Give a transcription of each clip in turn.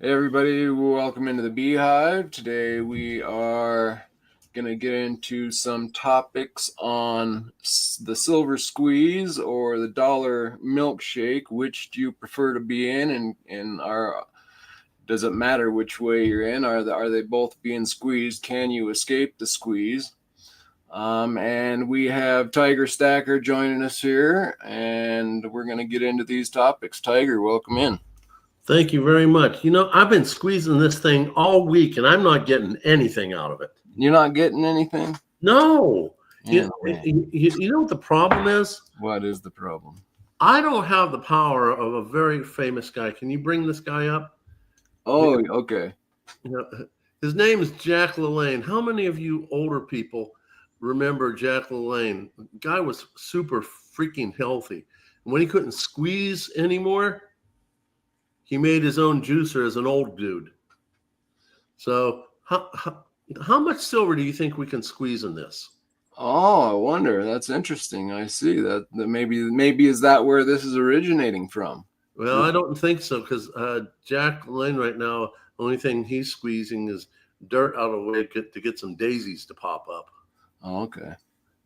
Hey everybody, welcome into the Beehive. Today we are going to get into some topics on the silver squeeze or the dollar milkshake. Which do you prefer to be in, and does it matter which way you're in? Are they both being squeezed? Can you escape the squeeze? And we have Tiger Stacker joining us here, and we're going to get into these topics. Tiger, welcome in. Thank you very much. I've been squeezing this thing all week and I'm not getting anything out of it. You're not getting anything? No. Yeah, You know what the problem is? What is the problem? I don't have the power of a very famous guy. Can you bring this guy up? Oh, okay. His name is Jack LaLanne. How many of you older people remember Jack LaLanne? The guy was super freaking healthy. And when he couldn't squeeze anymore, he made his own juicer as an old dude. So how much silver do you think we can squeeze in this? Oh, I wonder. That's interesting. I see that maybe is that where this is originating from? Well, I don't think so, because Jack LaLanne right now, the only thing he's squeezing is dirt out of the way to get some daisies to pop up. Oh, okay.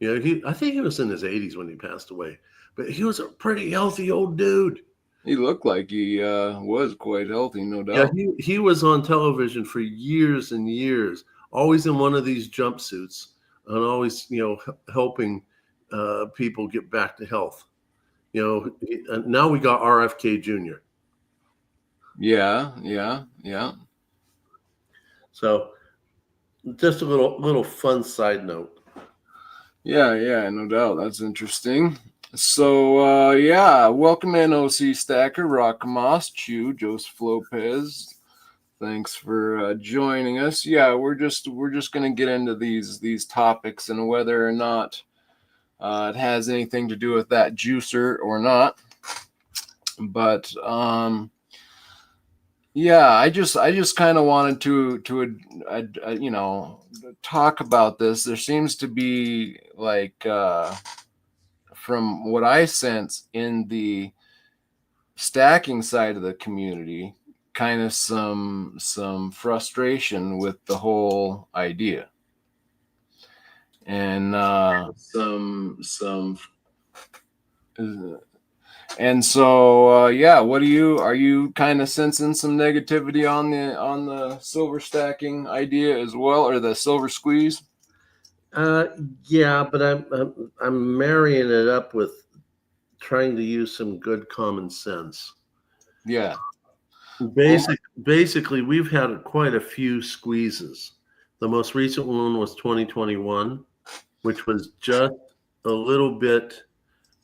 I think he was in his 80s when he passed away, but he was a pretty healthy old dude. He looked like he was quite healthy, no doubt. Yeah, he was on television for years and years, always in one of these jumpsuits, and always helping people get back to health. Now we got RFK Jr. Yeah. So just a little fun side note. Yeah, no doubt. That's interesting. So, welcome in OC Stacker, Rock Moss, Chew, Joseph Lopez. Thanks for joining us. Yeah, we're just going to get into these topics and whether or not it has anything to do with that juicer or not. But I just kind of wanted to talk about this. There seems to be from what I sense in the stacking side of the community, kind of some frustration with the whole idea, and what are you kind of sensing some negativity on the silver stacking idea as well, or the silver squeeze? Yeah, but I'm marrying it up with trying to use some good common sense. Yeah. Basically, we've had quite a few squeezes. The most recent one was 2021, which was just a little bit.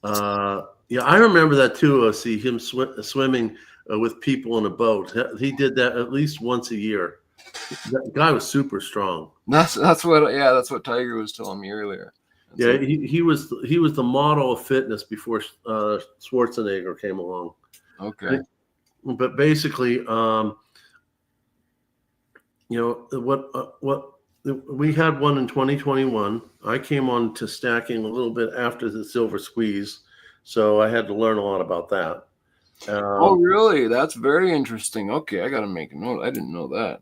I remember that too. See him swimming with people in a boat. He did that at least once a year. That guy was super strong. That's what Tiger was telling me earlier. He was the model of fitness before Schwarzenegger came along. Okay. But basically, what we had one in 2021. I came on to stacking a little bit after the silver squeeze, so I had to learn a lot about that. Oh, really? That's very interesting. Okay, I got to make a note. I didn't know that.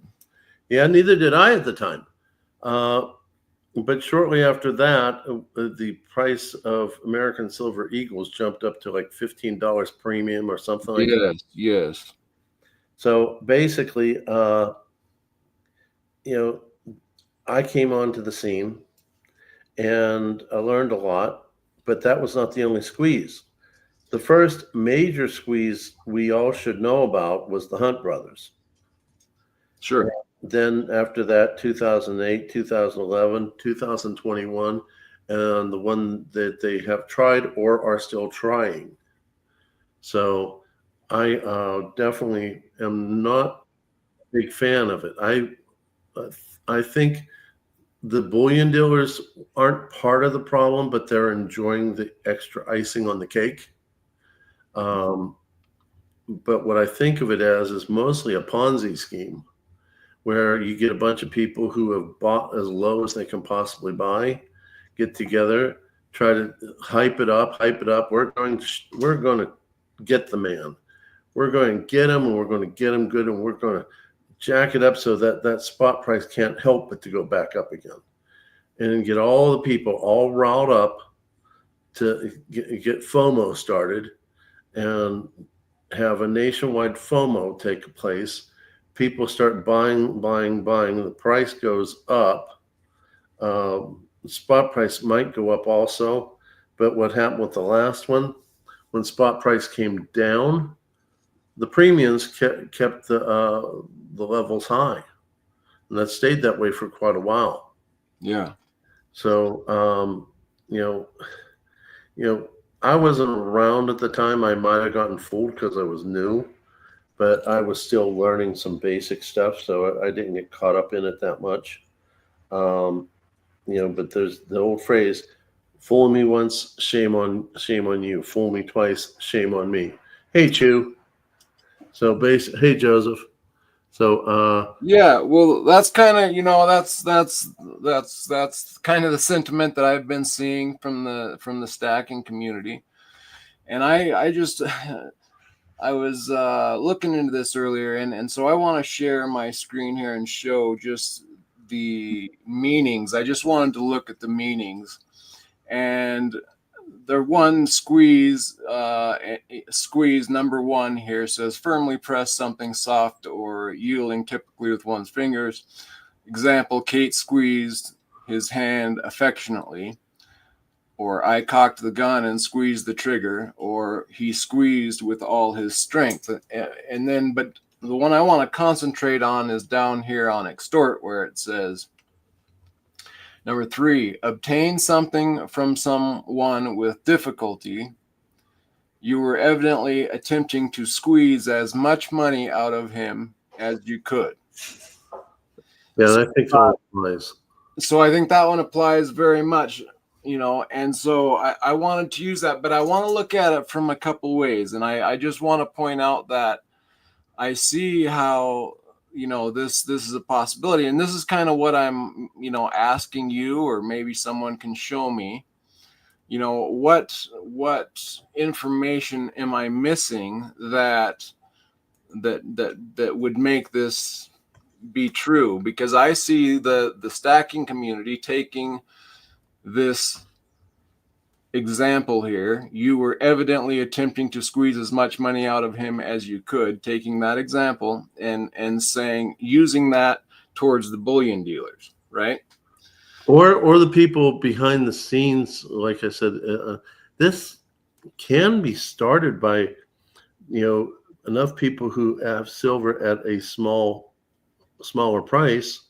Yeah, neither did I at the time. But shortly after that, the price of American Silver Eagles jumped up to like $15 premium or something like that. Yes. So basically, I came onto the scene and I learned a lot, but that was not the only squeeze. The first major squeeze we all should know about was the Hunt brothers. Sure. Then after that, 2008, 2011, 2021, and the one that they have tried or are still trying. So I definitely am not a big fan of it. I think the bullion dealers aren't part of the problem, but they're enjoying the extra icing on the cake. But what I think of it as is mostly a Ponzi scheme, where you get a bunch of people who have bought as low as they can possibly buy, get together, try to hype it up. We're going to get the man. we're going to get them, and we're going to get them good, and we're going to jack it up so that that spot price can't help but to go back up again, and then get all the people all riled up to get FOMO started and have a nationwide FOMO take place. People start buying. The price goes up. The spot price might go up also. But what happened with the last one, when spot price came down, the premiums kept the levels high. And that stayed that way for quite a while. Yeah. So, I wasn't around at the time. I might have gotten fooled because I was new, but I was still learning some basic stuff, so I didn't get caught up in it that much. But there's the old phrase, "Fool me once, shame on you. Fool me twice, shame on me." Hey, Chew. So hey, Joseph. So yeah, well, that's kind of, that's kind of the sentiment that I've been seeing from the stacking community. And I just I was looking into this earlier, and so I want to share my screen here and show just the meanings. I just wanted to look at the meanings, and the one squeeze number one here says firmly press something soft or yielding, typically with one's fingers. Example, Kate squeezed his hand affectionately, or I cocked the gun and squeezed the trigger, or he squeezed with all his strength. And then, but the one I want to concentrate on is down here on extort, where it says, number 3, obtain something from someone with difficulty. You were evidently attempting to squeeze as much money out of him as you could. Yeah, I think that applies. So I think that one applies very much, and so I wanted to use that, but I want to look at it from a couple ways. And I just want to point out that I see how, this is a possibility. And this is kind of what I'm, asking you, or maybe someone can show me, what information am I missing that would make this be true? Because I see the stacking community taking this example here. You were evidently attempting to squeeze as much money out of him as you could, taking that example and saying, using that towards the bullion dealers, right? Or the people behind the scenes. Like I said, this can be started by, enough people who have silver at a smaller price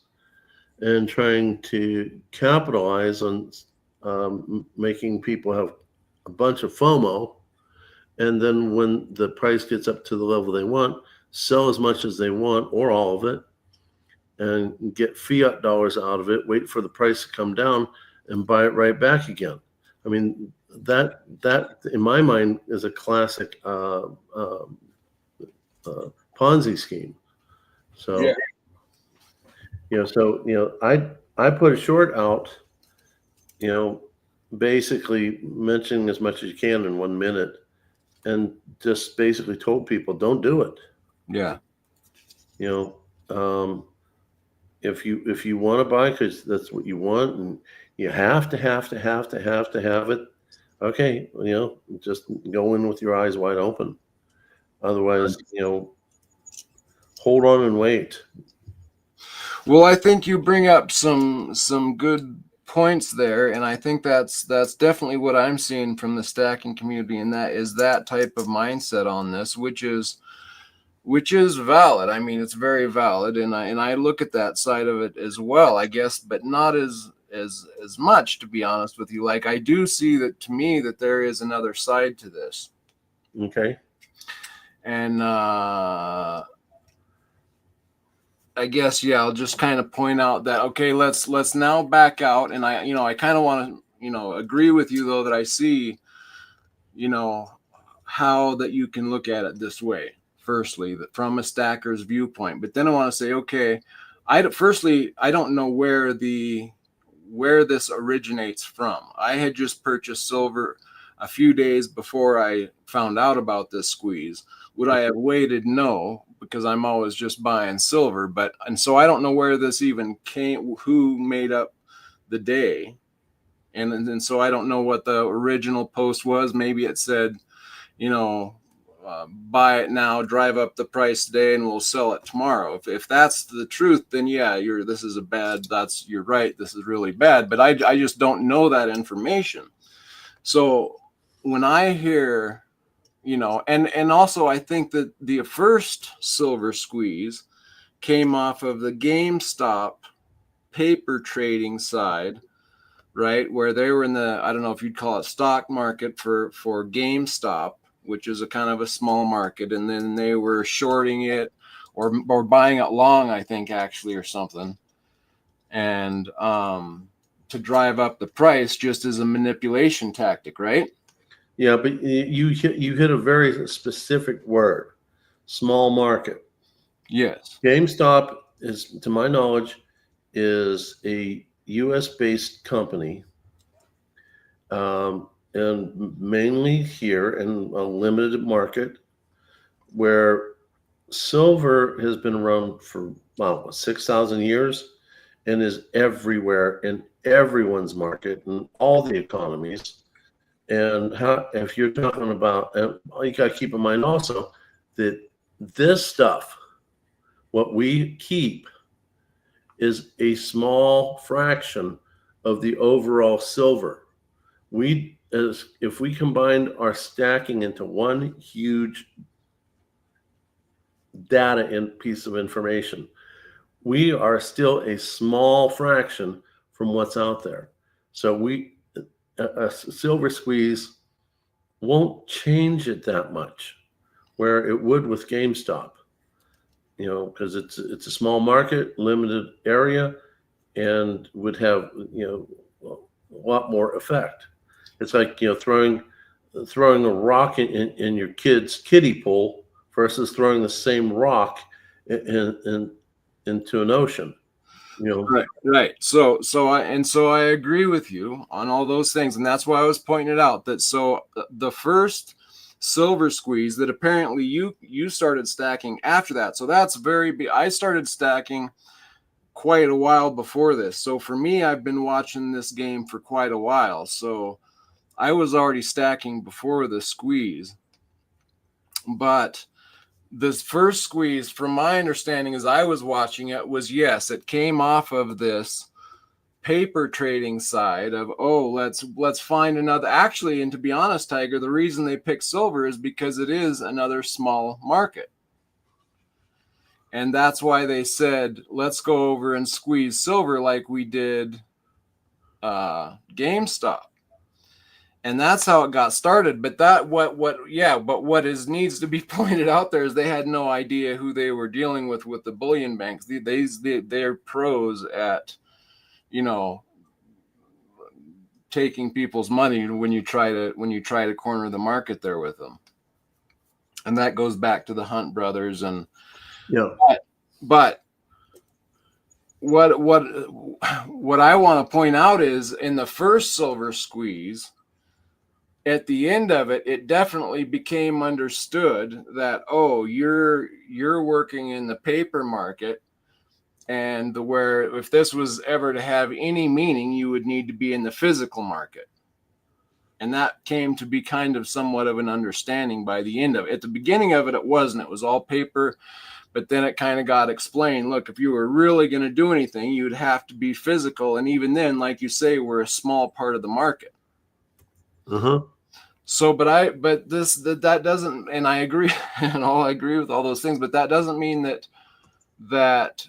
and trying to capitalize on making people have a bunch of FOMO. And then when the price gets up to the level they want, sell as much as they want or all of it and get fiat dollars out of it, wait for the price to come down and buy it right back again. I mean, that in my mind is a classic Ponzi scheme. So, yeah. I put a short out, basically mentioning as much as you can in 1 minute, and just basically told people, don't do it. Yeah. If you want to buy because that's what you want, and you have to have it, okay, just go in with your eyes wide open. Otherwise, hold on and wait. Well, I think you bring up some good points there, and I think that's definitely what I'm seeing from the stacking community, and that is that type of mindset on this, which is valid. I mean, it's very valid, and I look at that side of it as well, I guess, but not as much, to be honest with you. Like, I do see that, to me, that there is another side to this. Okay. And I guess, yeah, I'll just kind of point out that, okay, let's now back out. And I kind of want to, agree with you, though, that I see, how that you can look at it this way. Firstly, that from a stacker's viewpoint, but then I want to say, okay, I don't know where this originates from. I had just purchased silver a few days before I found out about this squeeze. Would I have waited? No, because I'm always just buying silver. And so I don't know where this even came, who made up the day. And so I don't know what the original post was. Maybe it said, buy it now, drive up the price today, and we'll sell it tomorrow. If that's the truth, then yeah, you're right. This is really bad. But I just don't know that information. So when I hear, and also I think that the first silver squeeze came off of the GameStop paper trading side, right? Where they were in the, I don't know if you'd call it stock market for GameStop, which is a kind of a small market. And then they were shorting it or buying it long, I think, actually, or something. And to drive up the price just as a manipulation tactic, right? Yeah, but you hit a very specific word, small market. Yes. GameStop is, to my knowledge, is a U.S.-based company, and mainly here in a limited market where silver has been around for 6,000 years and is everywhere in everyone's market and all the economies. And if you're talking about, you got to keep in mind also that this stuff, what we keep, is a small fraction of the overall silver. If we combined our stacking into one huge data piece of information, we are still a small fraction from what's out there. So a silver squeeze won't change it that much, where it would with GameStop. Because it's a small market, limited area, and would have a lot more effect. It's like throwing a rock in your kid's kiddie pool versus throwing the same rock into an ocean. Right. So I agree with you on all those things, and that's why I was pointing it out. That so the first silver squeeze that apparently you started stacking after that. So that's I started stacking quite a while before this. So for me, I've been watching this game for quite a while. So I was already stacking before the squeeze. But this first squeeze, from my understanding as I was watching it, was yes, it came off of this paper trading side of, let's find another. Actually, and to be honest, Tiger, the reason they picked silver is because it is another small market. And that's why they said, let's go over and squeeze silver like we did GameStop. And that's how it got started. But what needs to be pointed out there is they had no idea who they were dealing with the bullion banks. They're pros at, taking people's money when you try to corner the market there with them. And that goes back to the Hunt brothers and but what I want to point out is in the first silver squeeze, at the end of it, it definitely became understood that, you're working in the paper market, and where if this was ever to have any meaning, you would need to be in the physical market. And that came to be kind of somewhat of an understanding by the end of it. At the beginning of it, it wasn't. It was all paper. But then it kind of got explained. Look, if you were really going to do anything, you'd have to be physical. And even then, like you say, we're a small part of the market. Uh-huh. So, that doesn't, and I agree, I agree with all those things, but that doesn't mean that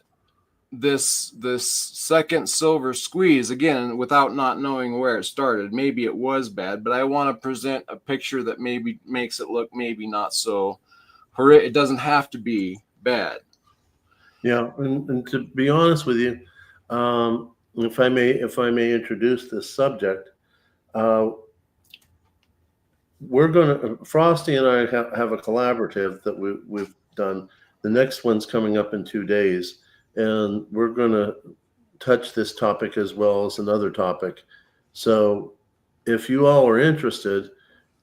this second silver squeeze, again, without not knowing where it started, maybe it was bad, but I want to present a picture that maybe makes it look maybe not so horrific. It doesn't have to be bad. Yeah, and to be honest with you, if I may introduce this subject, we're going to, Frosty and I have a collaborative that we've done. The next one's coming up in 2 days, and we're going to touch this topic as well as another topic. So if you all are interested,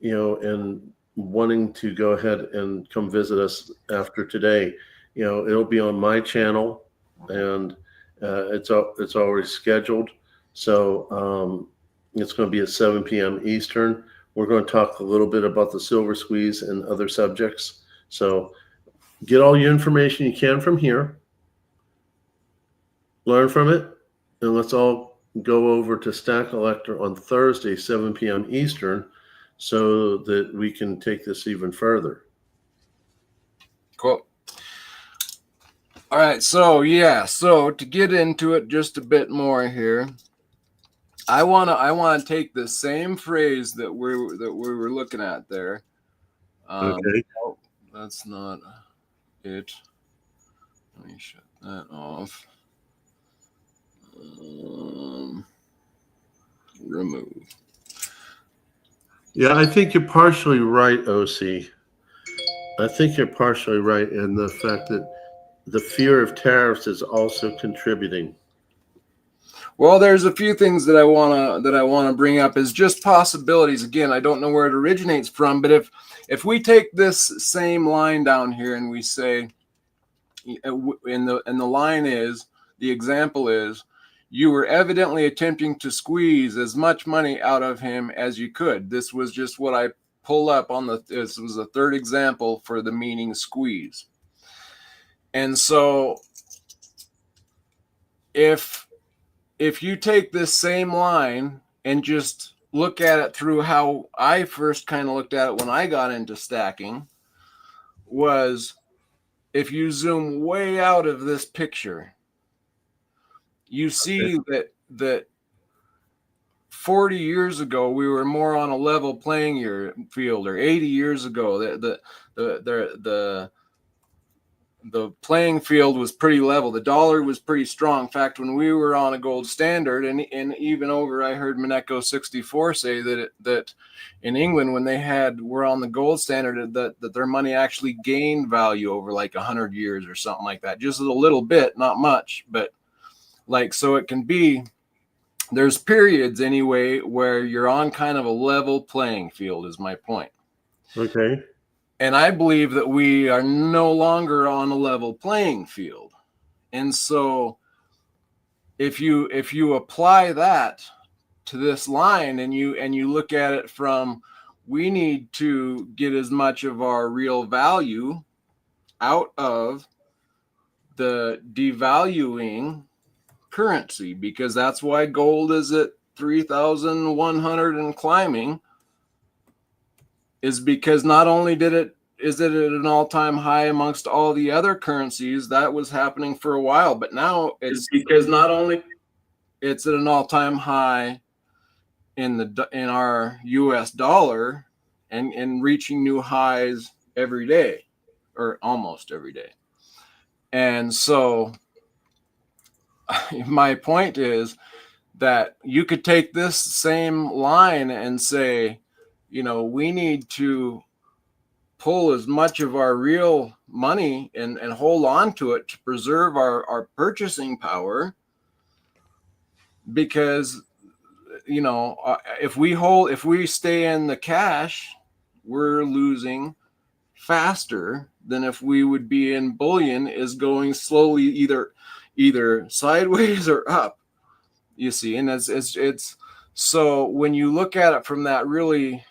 and wanting to go ahead and come visit us after today, it'll be on my channel, and it's already scheduled. So it's going to be at 7 p.m. Eastern. We're going to talk a little bit about the silver squeeze and other subjects. So get all your information you can from here, learn from it, and let's all go over to Stack Collector on Thursday, 7 p.m. Eastern, so that we can take this even further. Cool. All right, so to get into it just a bit more here, I wanna take the same phrase that we were looking at there. Okay. Oh, that's not it. Let me shut that off. Remove. Yeah, I think you're partially right, OC. I think you're partially right in the fact that the fear of tariffs is also contributing. Well, there's a few things that I wanna bring up as just possibilities. Again, I don't know where it originates from, but if we take this same line down here and we say, and the line is, the example is, you were evidently attempting to squeeze as much money out of him as you could. This was just what I pulled up on this was the third example for the meaning squeeze. And so if you take this same line and just look at it through how I first kind of looked at it when I got into stacking, was if you zoom way out of this picture, you see that 40 years ago we were more on a level playing field, or 80 years ago the playing field was pretty level. The dollar was pretty strong. In fact, when we were on a gold standard, and even over, I heard Mineko 64 say that in England, when were on the gold standard, that their money actually gained value over like 100 years or something like that. Just a little bit, not much, but so it can be, there's periods anyway where you're on kind of a level playing field, is my point. Okay. And I believe that we are no longer on a level playing field. And so if you apply that to this line and you look at it from, we need to get as much of our real value out of the devaluing currency, because that's why gold is at 3,100 and climbing, is because not only is it at an all-time high amongst all the other currencies, that was happening for a while, but now it's because not only it's at an all-time high in our US dollar and reaching new highs every day, or almost every day. And so my point is that you could take this same line and say, we need to pull as much of our real money and hold on to it to preserve our purchasing power, because if we stay in the cash, we're losing faster than if we would be in bullion, is going slowly either sideways or up, you see. And it's so when you look at it from that really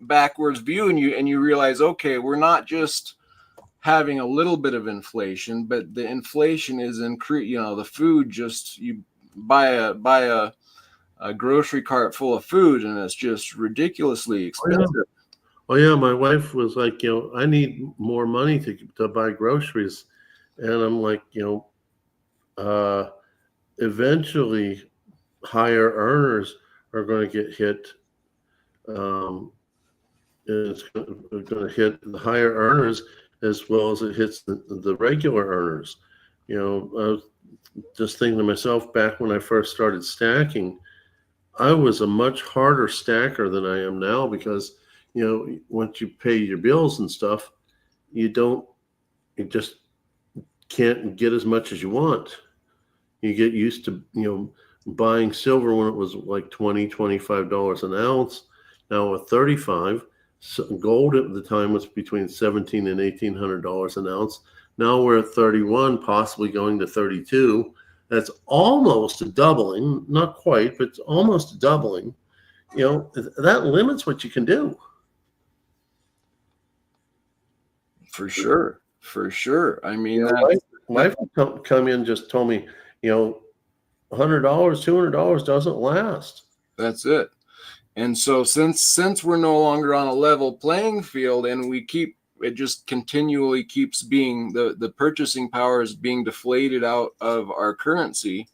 backwards view, and you realize, okay, we're not just having a little bit of inflation, but the inflation is the food, just you buy a grocery cart full of food and it's just ridiculously expensive. Oh yeah, my wife was like, I need more money to buy groceries, and I'm like, eventually higher earners are going to get hit. It's going to hit the higher earners as well as it hits the regular earners. I was just thinking to myself, back when I first started stacking, I was a much harder stacker than I am now, because once you pay your bills and stuff, you just can't get as much as you want. You get used to buying silver when it was like $20, $25 an ounce. Now at 35, So gold at the time was between $1,700 and $1,800 an ounce. Now we're at 31, possibly going to 32. That's almost a doubling, not quite, but it's almost a doubling. That limits what you can do. For sure. For sure. I mean, My wife come in and just told me, $100, $200 doesn't last. that's it. And so since we're no longer on a level playing field, and it just continually keeps being the purchasing power is being deflated out of our currency,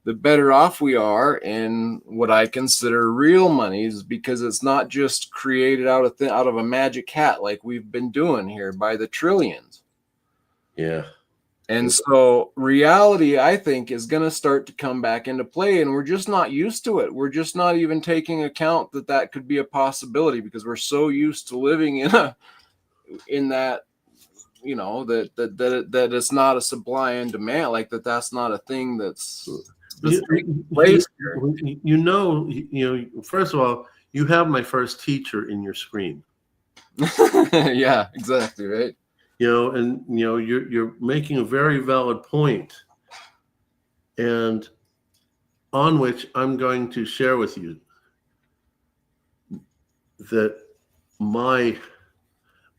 the better off we are in what I consider real monies, because it's not just created out of a magic hat like we've been doing here by the trillions. Yeah. And so reality, I think, is going to start to come back into play, and we're just not used to it. We're just not even taking account that could be a possibility, because we're so used to living in that, that it's not a supply and demand, like that's not a thing that's taking place here. First of all, you have my first teacher in your screen. Yeah, exactly, right. You're making a very valid point, and on which I'm going to share with you that my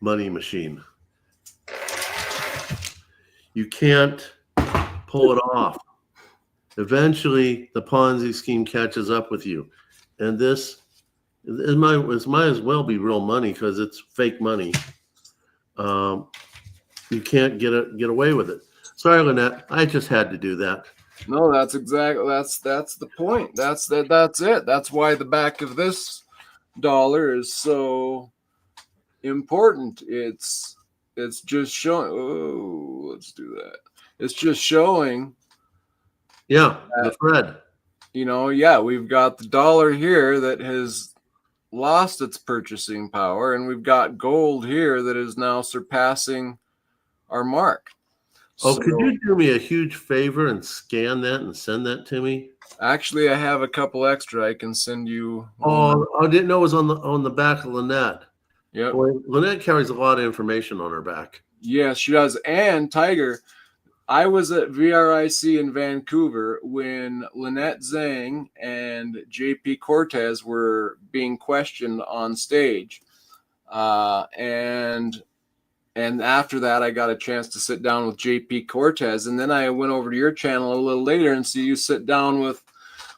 money machine, you can't pull it off. Eventually, the Ponzi scheme catches up with you, and this might as well be real money, because it's fake money. You can't get away with it. Sorry, Lynette. I just had to do that. No, that's the point. That's it. That's why the back of this dollar is so important. It's just showing. Oh, let's do that. It's just showing. Yeah, the thread. We've got the dollar here that has lost its purchasing power, and we've got gold here that is now surpassing our mark. Oh, could you do me a huge favor and scan that and send that to me? Actually, I have a couple extra I can send you. Oh, I didn't know it was on the back of Lynette. Yep. Boy, Lynette carries a lot of information on her back. Yes, she does. And Tiger, I was at VRIC in Vancouver when Lynette Zhang and JP Cortez were being questioned on stage. And after that, I got a chance to sit down with JP Cortez. And then I went over to your channel a little later and see you sit down with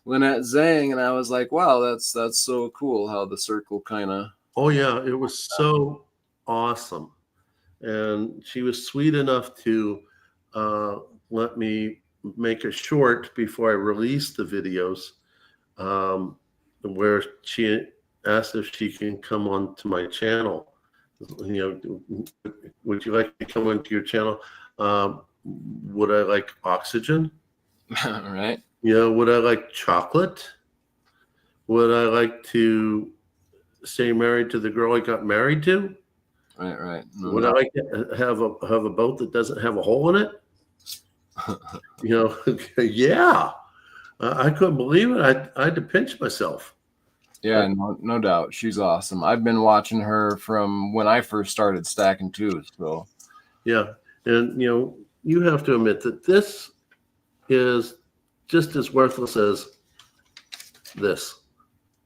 Lynette Zhang. And I was like, wow, that's so cool how the circle kind of. Oh, yeah, it was so awesome. And she was sweet enough to let me make a short before I released the videos, where she asked if she can come on to my channel. Would you like to come into your channel? Would I like oxygen? Right. Would I like chocolate? Would I like to stay married to the girl I got married to? Right. Would I like to have a boat that doesn't have a hole in it? Yeah. I couldn't believe it. I had to pinch myself. Yeah, no doubt. She's awesome. I've been watching her from when I first started stacking too. So, yeah, and you have to admit that this is just as worthless as this.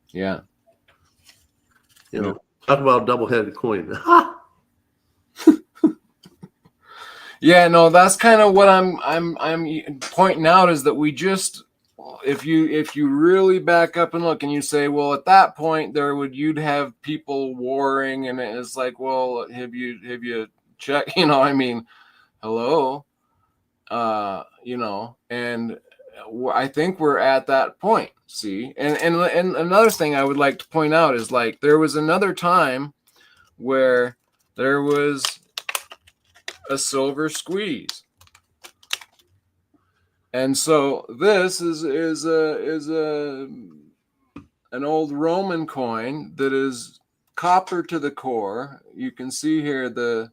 Yeah. Talk about a double-headed coin. Yeah, no, that's kind of what I'm pointing out, is that we just, if you really back up and look and you say, well, at that point you'd have people warring, and it's like, well, have you checked, hello, and I think we're at that point. See, and another thing I would like to point out is, like, there was another time where there was a silver squeeze, and so this is an old Roman coin that is copper to the core. You can see here the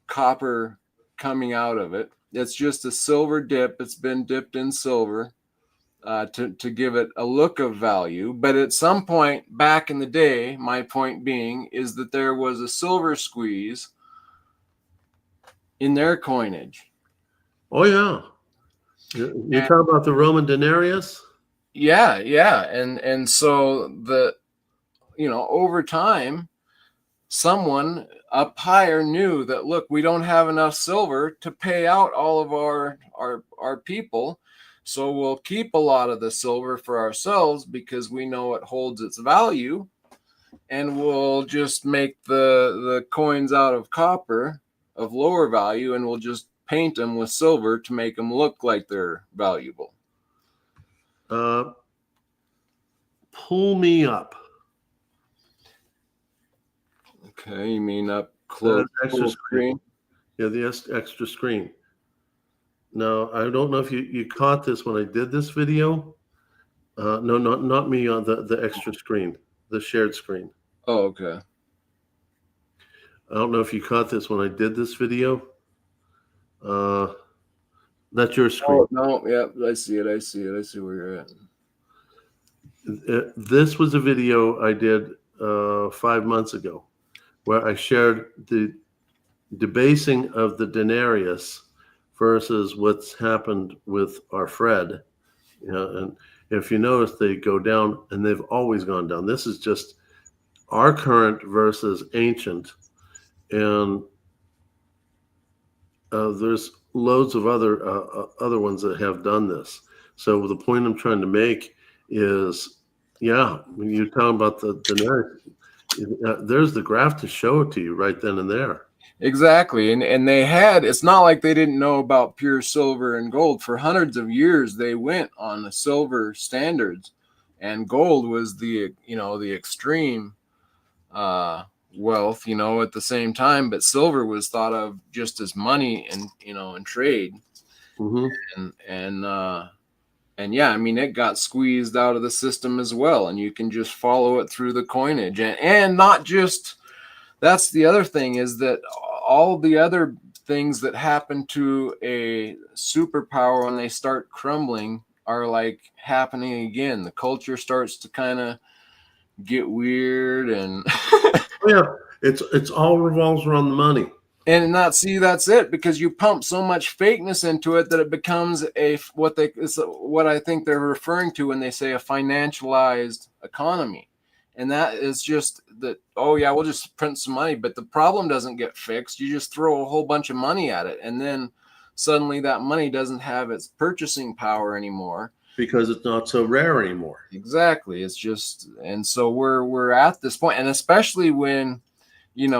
copper coming out of it. It's just a silver dip. It's been dipped in silver, to give it a look of value. But at some point back in the day, my point being is that there was a silver squeeze in their coinage. Oh yeah, you're talking about the Roman denarius. Yeah, and so over time, someone up higher knew that, look, we don't have enough silver to pay out all of our people, so we'll keep a lot of the silver for ourselves because we know it holds its value, and we'll just make the coins out of copper of lower value, and we'll just paint them with silver to make them look like they're valuable. Pull me up. Okay, you mean up close extra screen? Yeah, the extra screen. Now, I don't know if you caught this when I did this video. No, not me on the extra screen, the shared screen. Oh, okay. I don't know if you caught this when I did this video. That's your screen. Oh, no, yeah, I see it. I see where you're at. This was a video I did 5 months ago, where I shared the debasing of the denarius versus what's happened with our Fred. And if you notice, they go down, and they've always gone down. This is just our current versus ancient, and there's loads of other ones that have done this. So the point I'm trying to make is, yeah, when you're talking about the denarius, there's the graph to show it to you right then and there. Exactly. And they had, it's not like they didn't know about pure silver and gold. For hundreds of years, they went on the silver standards, and gold was the extreme wealth, at the same time. But silver was thought of just as money and trade. Mm-hmm. And yeah, I mean, it got squeezed out of the system as well. And you can just follow it through the coinage, and not just, that's the other thing, is that all the other things that happen to a superpower when they start crumbling are like happening again. The culture starts to kind of get weird, and yeah, it's all revolves around the money. And that's it, because you pump so much fakeness into it that it becomes what I think they're referring to when they say a financialized economy. And that is just that, oh yeah, we'll just print some money, but the problem doesn't get fixed. You just throw a whole bunch of money at it, and then suddenly that money doesn't have its purchasing power anymore. Because it's not so rare anymore. Exactly. It's just, and so we're at this point, and especially when, when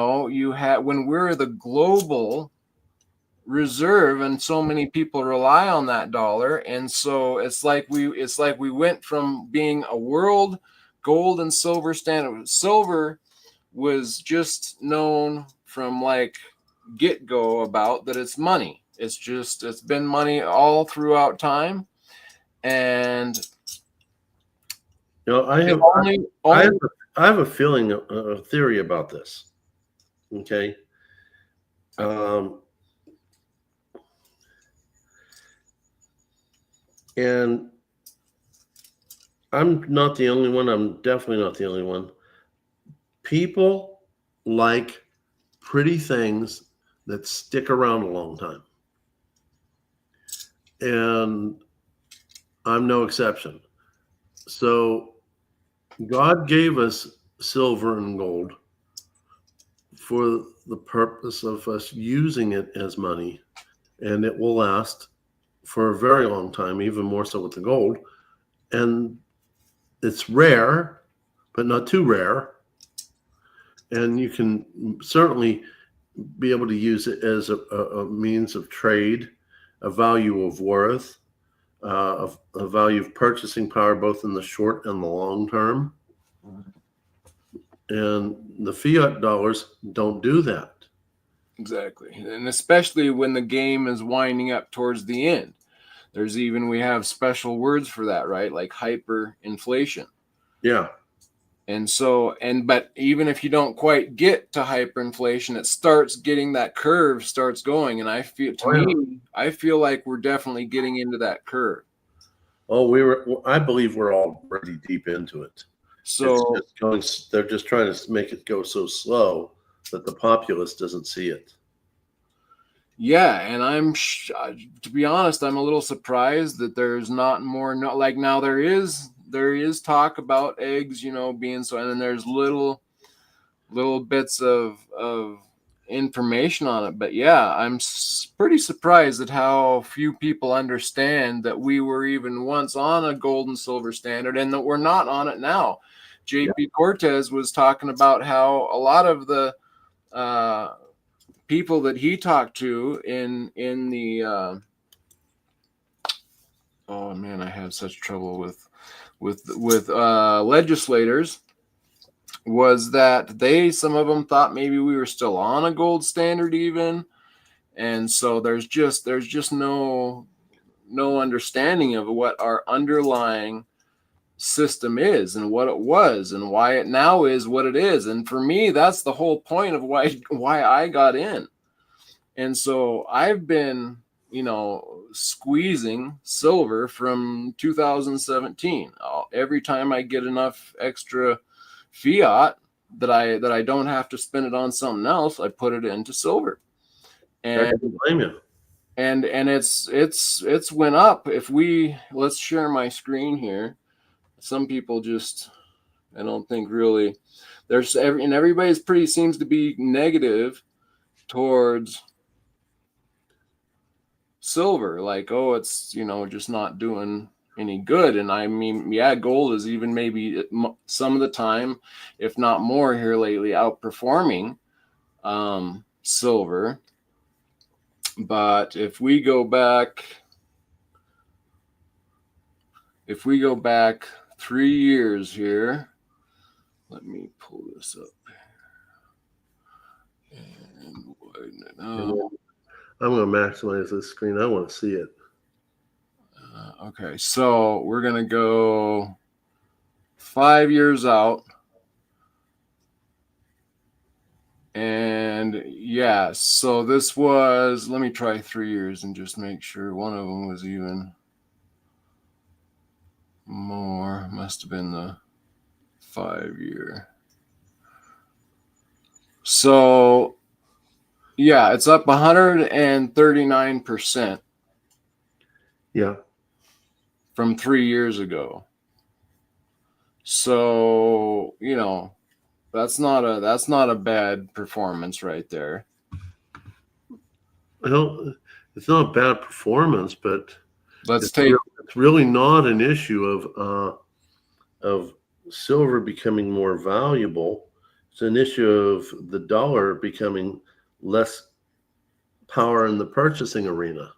we're the global reserve and so many people rely on that dollar. And so it's like we went from being a world gold and silver standard. Silver was just known from like get-go about that it's money. It's been money all throughout time. And I have a feeling, a theory about this. Okay. And I'm not the only one. I'm definitely not the only one. People like pretty things that stick around a long time. And I'm no exception. So God gave us silver and gold for the purpose of us using it as money, and it will last for a very long time, even more so with the gold. And it's rare, but not too rare. And you can certainly be able to use it as a means of trade, a value of worth, a value of purchasing power, both in the short and the long term. And the fiat dollars don't do that. Exactly. And especially when the game is winding up towards the end. We have special words for that, right? Like hyperinflation. Yeah. And so, but even if you don't quite get to hyperinflation, it starts getting, that curve starts going. And I feel like we're definitely getting into that curve. I believe we're already deep into it. So They're just trying to make it go so slow that the populace doesn't see it. yeah, and to be honest, I'm a little surprised that there's not more. No, like now there is talk about eggs, being so, and then there's little bits of information on it. But yeah, I'm pretty surprised at how few people understand that we were even once on a gold and silver standard, and that we're not on it now. JP Cortez was talking about how a lot of the people that he talked to in the oh man, I have such trouble with legislators, was that some of them thought maybe we were still on a gold standard even, and so there's just no understanding of what our underlying system is and what it was and why it now is what it is. And for me, that's the whole point of why I got in. And so I've been, squeezing silver from 2017. Every time I get enough extra fiat that I don't have to spend it on something else, I put it into silver. And I don't blame you. And it's went up. Let's share my screen here. Some people just, I don't think really, and everybody's seems to be negative towards silver, like, oh, it's just not doing any good. And I mean, yeah, gold is even maybe some of the time, if not more here lately, outperforming silver. But if we go back 3 years here, let me pull this up and widen it out. I'm going to maximize this screen. I want to see it. Okay, so we're going to go 5 years out. And yeah, so this was, let me try 3 years and just make sure one of them was even more. Must have been the 5 year. So yeah, it's up 139%. Yeah. From 3 years ago. So, that's not a bad performance right there. Well, it's not bad performance, but it's really not an issue of silver becoming more valuable. It's an issue of the dollar becoming less power in the purchasing arena.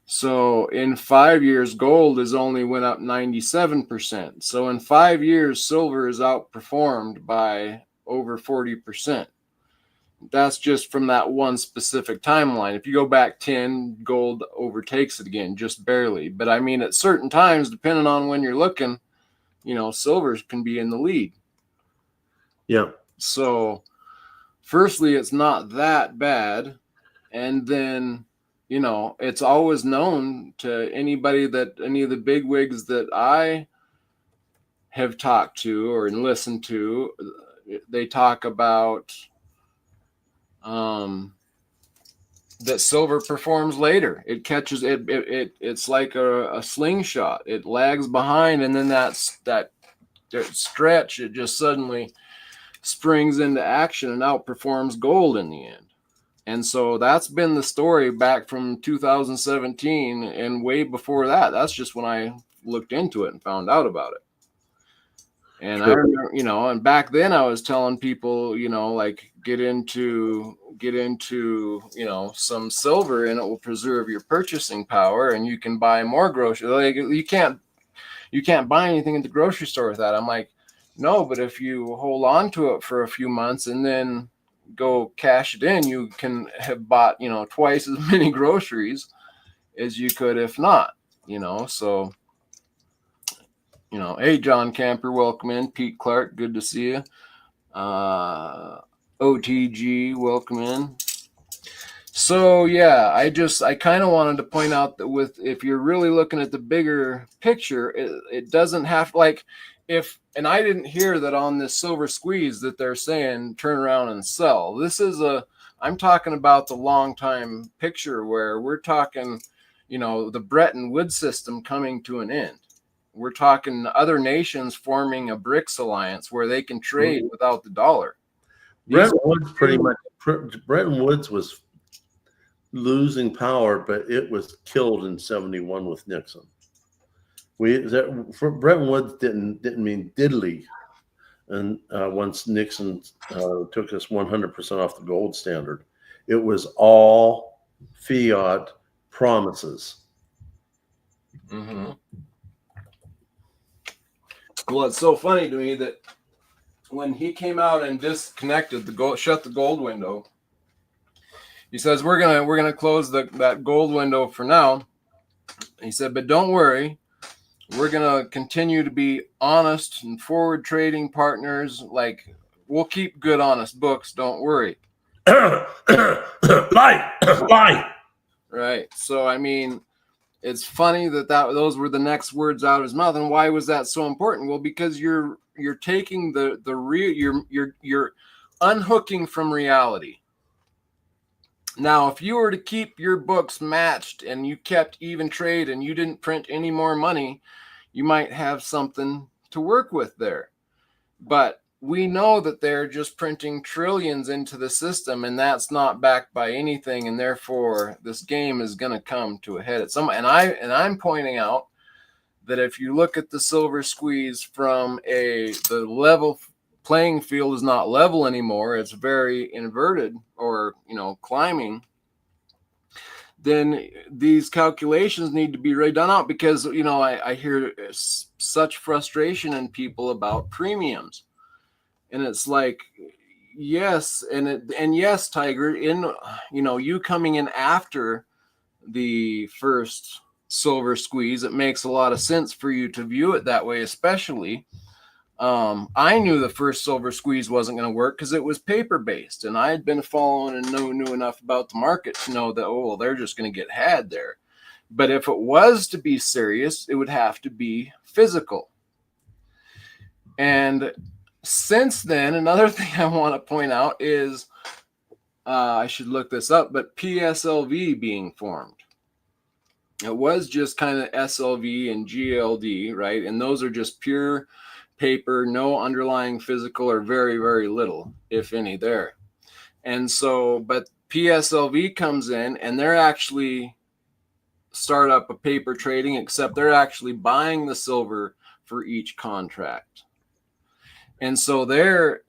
So in 5 years, gold has only went up 97%. So in 5 years, silver is outperformed by over 40%. That's just from that one specific timeline. If you go back 10, gold overtakes it again, just barely. But I mean, at certain times, depending on when you're looking, silver can be in the lead. Yeah. So firstly, it's not that bad. And then, it's always known to any of the big wigs that I have talked to or listened to, they talk about that silver performs later. It catches it. It's like a slingshot. It lags behind, and then that stretch, it just suddenly springs into action and outperforms gold in the end. And so that's been the story back from 2017 and way before that. That's just when I looked into it and found out about it. And I remember, and back then I was telling people, like get into, some silver and it will preserve your purchasing power and you can buy more groceries. Like you can't buy anything at the grocery store with that. I'm like, no, but if you hold on to it for a few months and then go cash it in, you can have bought, twice as many groceries as you could if not, so, hey, John Camper, welcome in. Pete Clark, good to see you. OTG, welcome in. So yeah, I kind of wanted to point out that if you're really looking at the bigger picture, it doesn't have like and I didn't hear that on this silver squeeze that they're saying turn around and sell. I'm talking about the long time picture where we're talking, the Bretton Woods system coming to an end. We're talking other nations forming a BRICS alliance where they can trade without the dollar. Bretton Woods was losing power, but it was killed in 71 with Nixon. Bretton Woods didn't mean diddly, and once Nixon took us 100% off the gold standard, it was all fiat promises. Mm-hmm. Well, it's so funny to me that when he came out and disconnected shut the gold window, he says we're gonna close that gold window for now. He said, but don't worry, we're gonna continue to be honest and forward trading partners. Like, we'll keep good, honest books. Don't worry. Lie. Right. So I mean, it's funny that those were the next words out of his mouth. And why was that so important? Well, because you're taking the real, you're unhooking from reality. Now, if you were to keep your books matched and you kept even trade and you didn't print any more money, you might have something to work with there. But we know that they're just printing trillions into the system, and that's not backed by anything, and therefore this game is going to come to a head at some. And I'm pointing out that if you look at the silver squeeze from the level playing field is not level anymore, it's very inverted or climbing, then these calculations need to be redone out, because I hear such frustration in people about premiums, and it's like, yes, and yes, Tiger, in you coming in after the first silver squeeze, it makes a lot of sense for you to view it that way, especially. I knew the first silver squeeze wasn't going to work because it was paper based, and I had been following and knew enough about the market to know that, they're just going to get had there. But if it was to be serious, it would have to be physical. And since then, another thing I want to point out is, I should look this up, but PSLV being formed. It was just kind of SLV and GLD, right? And those are just pure paper, no underlying physical, or very, very little, if any, there. And so, but PSLV comes in and they're actually start up a paper trading, except they're actually buying the silver for each contract. And so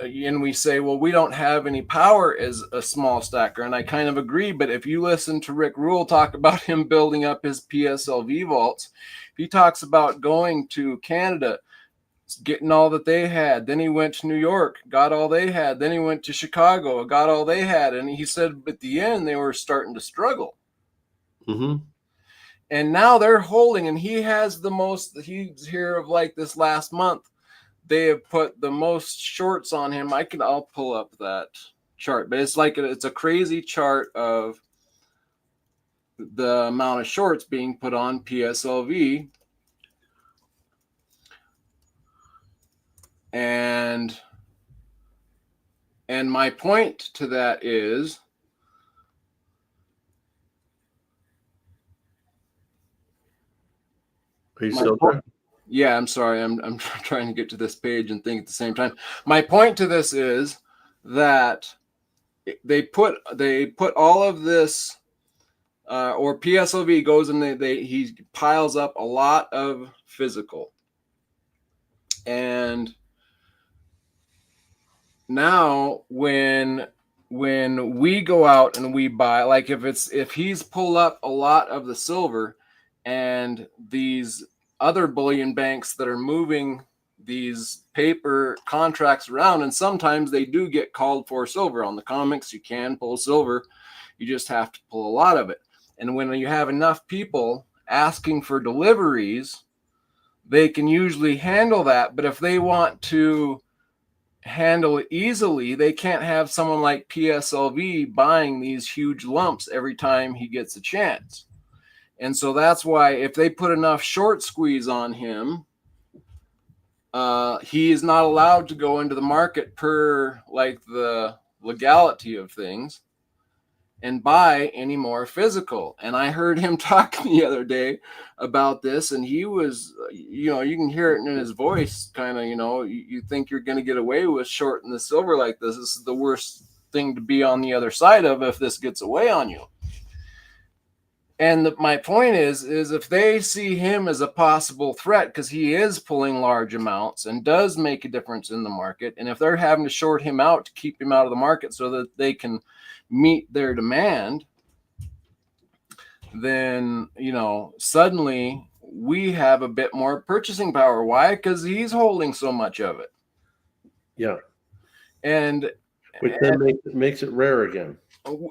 and we say, well, we don't have any power as a small stacker. And I kind of agree. But if you listen to Rick Rule talk about him building up his PSLV vaults, he talks about going to Canada, getting all that they had. Then he went to New York, got all they had. Then he went to Chicago, got all they had. And he said at the end, they were starting to struggle. Mm-hmm. And now they're holding, and he has the most, he's here of like this last month. They have put the most shorts on him. I'll pull up that chart, but it's like it's a crazy chart of the amount of shorts being put on PSLV. And my point to that is, are you still there? Yeah, I'm sorry. I'm trying to get to this page and think at the same time. My point to this is that they put all of this, or PSLV goes and he piles up a lot of physical. And now when we go out and we buy, like if he's pulled up a lot of the silver, and these other bullion banks that are moving these paper contracts around, and sometimes they do get called for silver. On the comics, you can pull silver, you just have to pull a lot of it. And when you have enough people asking for deliveries, they can usually handle that. But if they want to handle it easily, they can't have someone like PSLV buying these huge lumps every time he gets a chance. And so that's why if they put enough short squeeze on him, he is not allowed to go into the market per like the legality of things and buy any more physical. And I heard him talking the other day about this, and he was, you know, you can hear it in his voice, kind of, you know, you think you're going to get away with shorting the silver like this. This is the worst thing to be on the other side of if this gets away on you. And my point is if they see him as a possible threat, because he is pulling large amounts and does make a difference in the market, and if they're having to short him out to keep him out of the market so that they can meet their demand, then, you know, suddenly we have a bit more purchasing power. Why? Because he's holding so much of it. Yeah. And which then makes it rare again.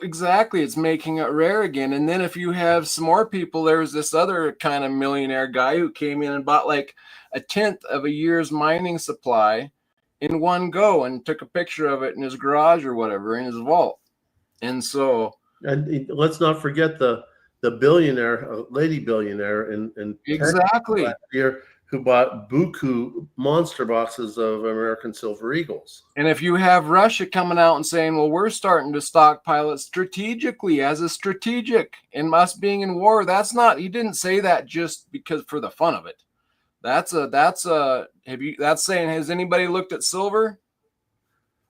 Exactly. It's making it rare again. And then if you have some more people, there's this other kind of millionaire guy who came in and bought like a tenth of a year's mining supply in one go and took a picture of it in his garage or whatever, in his vault. And so, and let's not forget the billionaire, lady billionaire in exactly last year, who bought buku monster boxes of American Silver Eagles. And if you have Russia coming out and saying, well, we're starting to stockpile it strategically as a strategic, and us being in war, that's not, he didn't say that just because for the fun of it. That's saying, has anybody looked at silver?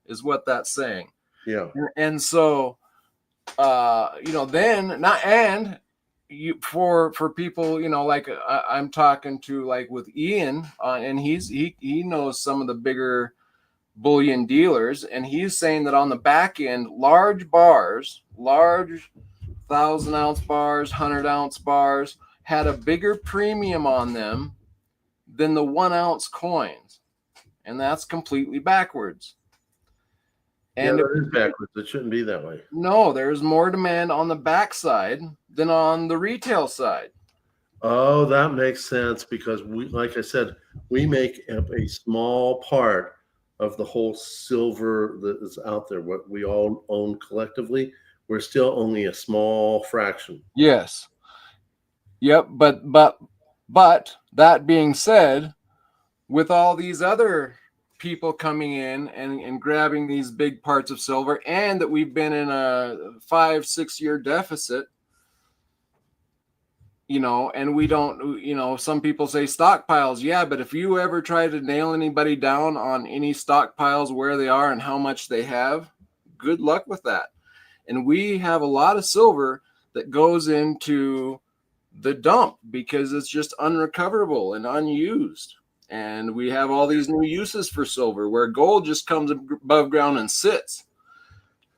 Is what that's saying. Yeah. And so, you know, then not, and you for people, you know, like I'm talking to like with Ian, and he knows some of the bigger bullion dealers, and he's saying that on the back end, large bars, large 1,000-ounce bars, 100-ounce bars had a bigger premium on them than the 1-ounce coins, and that's completely backwards. And yeah, that is backwards. It shouldn't be that way. No, there's more demand on the backside than on the retail side. Oh, that makes sense, because we, like I said, we make up a small part of the whole silver that is out there. What we all own collectively, we're still only a small fraction. Yes. Yep. But that being said, with all these other people coming in and grabbing these big parts of silver, and that we've been in a 5-6 year deficit, you know, and we don't, you know, some people say stockpiles. Yeah, but if you ever try to nail anybody down on any stockpiles, where they are and how much they have, good luck with that. And we have a lot of silver that goes into the dump because it's just unrecoverable and unused. And we have all these new uses for silver, where gold just comes above ground and sits.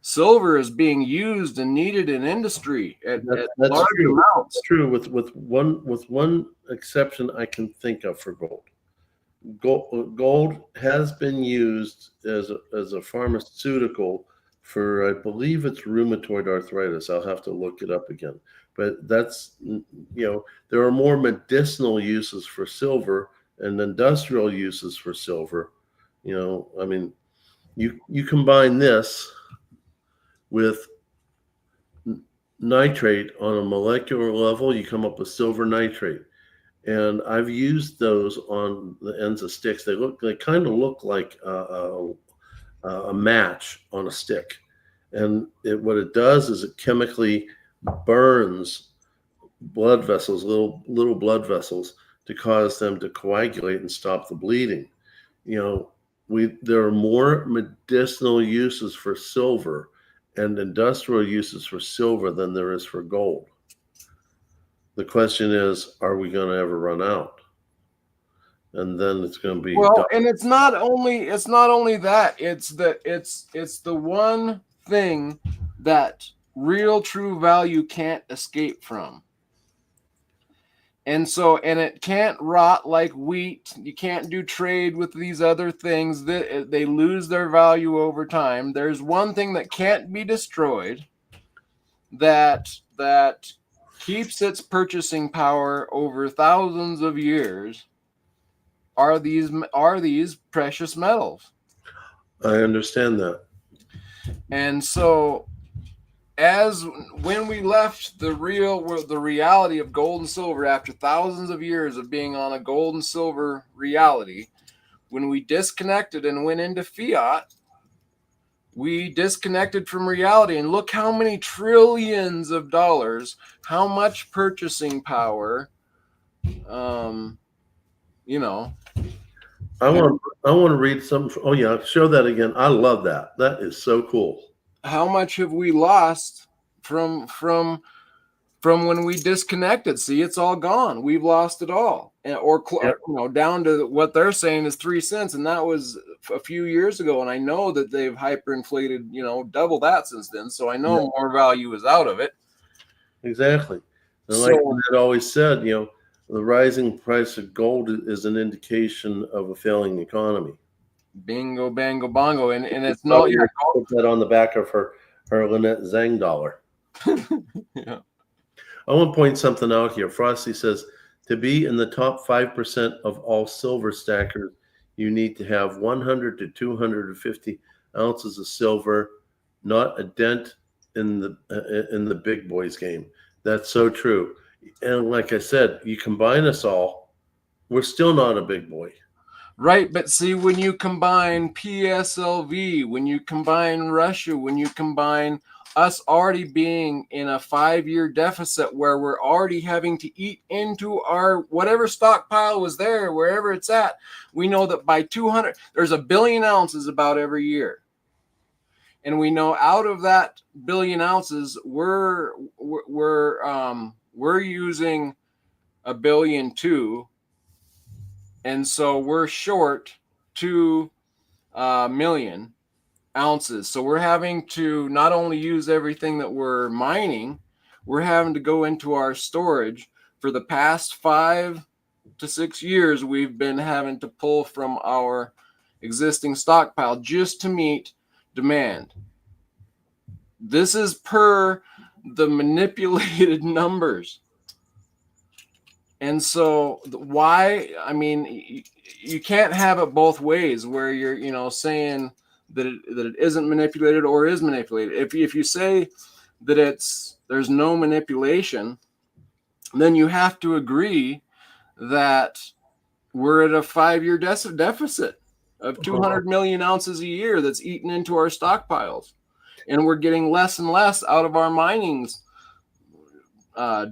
Silver is being used and needed in industry at large amounts. That's true, with one exception I can think of for gold. Gold has been used as a pharmaceutical for, I believe it's rheumatoid arthritis. I'll have to look it up again. But that's, you know, there are more medicinal uses for silver and industrial uses for silver. You know, I mean, you combine this with nitrate on a molecular level, you come up with silver nitrate. And I've used those on the ends of sticks. They kind of look like a match on a stick. And what it does is it chemically burns blood vessels, little blood vessels, to cause them to coagulate and stop the bleeding. You know, there are more medicinal uses for silver and industrial uses for silver than there is for gold. The question is, are we going to ever run out? And then it's going to be well. And it's not only that. It's the one thing that real true value can't escape from. And so, and it can't rot like wheat. You can't do trade with these other things. They lose their value over time. There's one thing that can't be destroyed, that keeps its purchasing power over thousands of years, are these precious metals. I understand that. And so when we left the reality of gold and silver after thousands of years of being on a gold and silver reality, when we disconnected and went into fiat, we disconnected from reality. And look how many trillions of dollars, how much purchasing power, you know. I want to read some. Oh yeah, show that again. I love that. That is so cool. How much have we lost from when we disconnected? See, it's all gone. We've lost it all, down to what they're saying is 3 cents, and that was a few years ago. And I know that they've hyperinflated, double that since then. So I know more value is out of it. Exactly. And like Ned always said, the rising price of gold is an indication of a failing economy. Bingo, bango, bongo, and it's no. Yeah, put that on the back of her Lynette Zhang dollar. Yeah. I want to point something out here. Frosty says, to be in the top 5% of all silver stackers, you need to have 100 to 250 ounces of silver, not a dent in the big boys game. That's so true. And like I said, you combine us all, we're still not a big boy. Right, but see, when you combine PSLV, when you combine Russia, when you combine us already being in a 5-year deficit where we're already having to eat into our whatever stockpile was there, wherever it's at, we know that by 200, there's 1 billion ounces about every year. And we know out of that 1 billion ounces, we're using 1 billion too. And so we're short 2 million ounces. So we're having to not only use everything that we're mining, we're having to go into our storage. For the past 5 to 6 years, we've been having to pull from our existing stockpile just to meet demand. This is per the manipulated numbers. And so why, I mean, you can't have it both ways where you're, saying that it isn't manipulated or is manipulated. If you say that there's no manipulation, then you have to agree that we're at a 5-year deficit of 200 million ounces a year that's eaten into our stockpiles. And we're getting less and less out of our minings. We're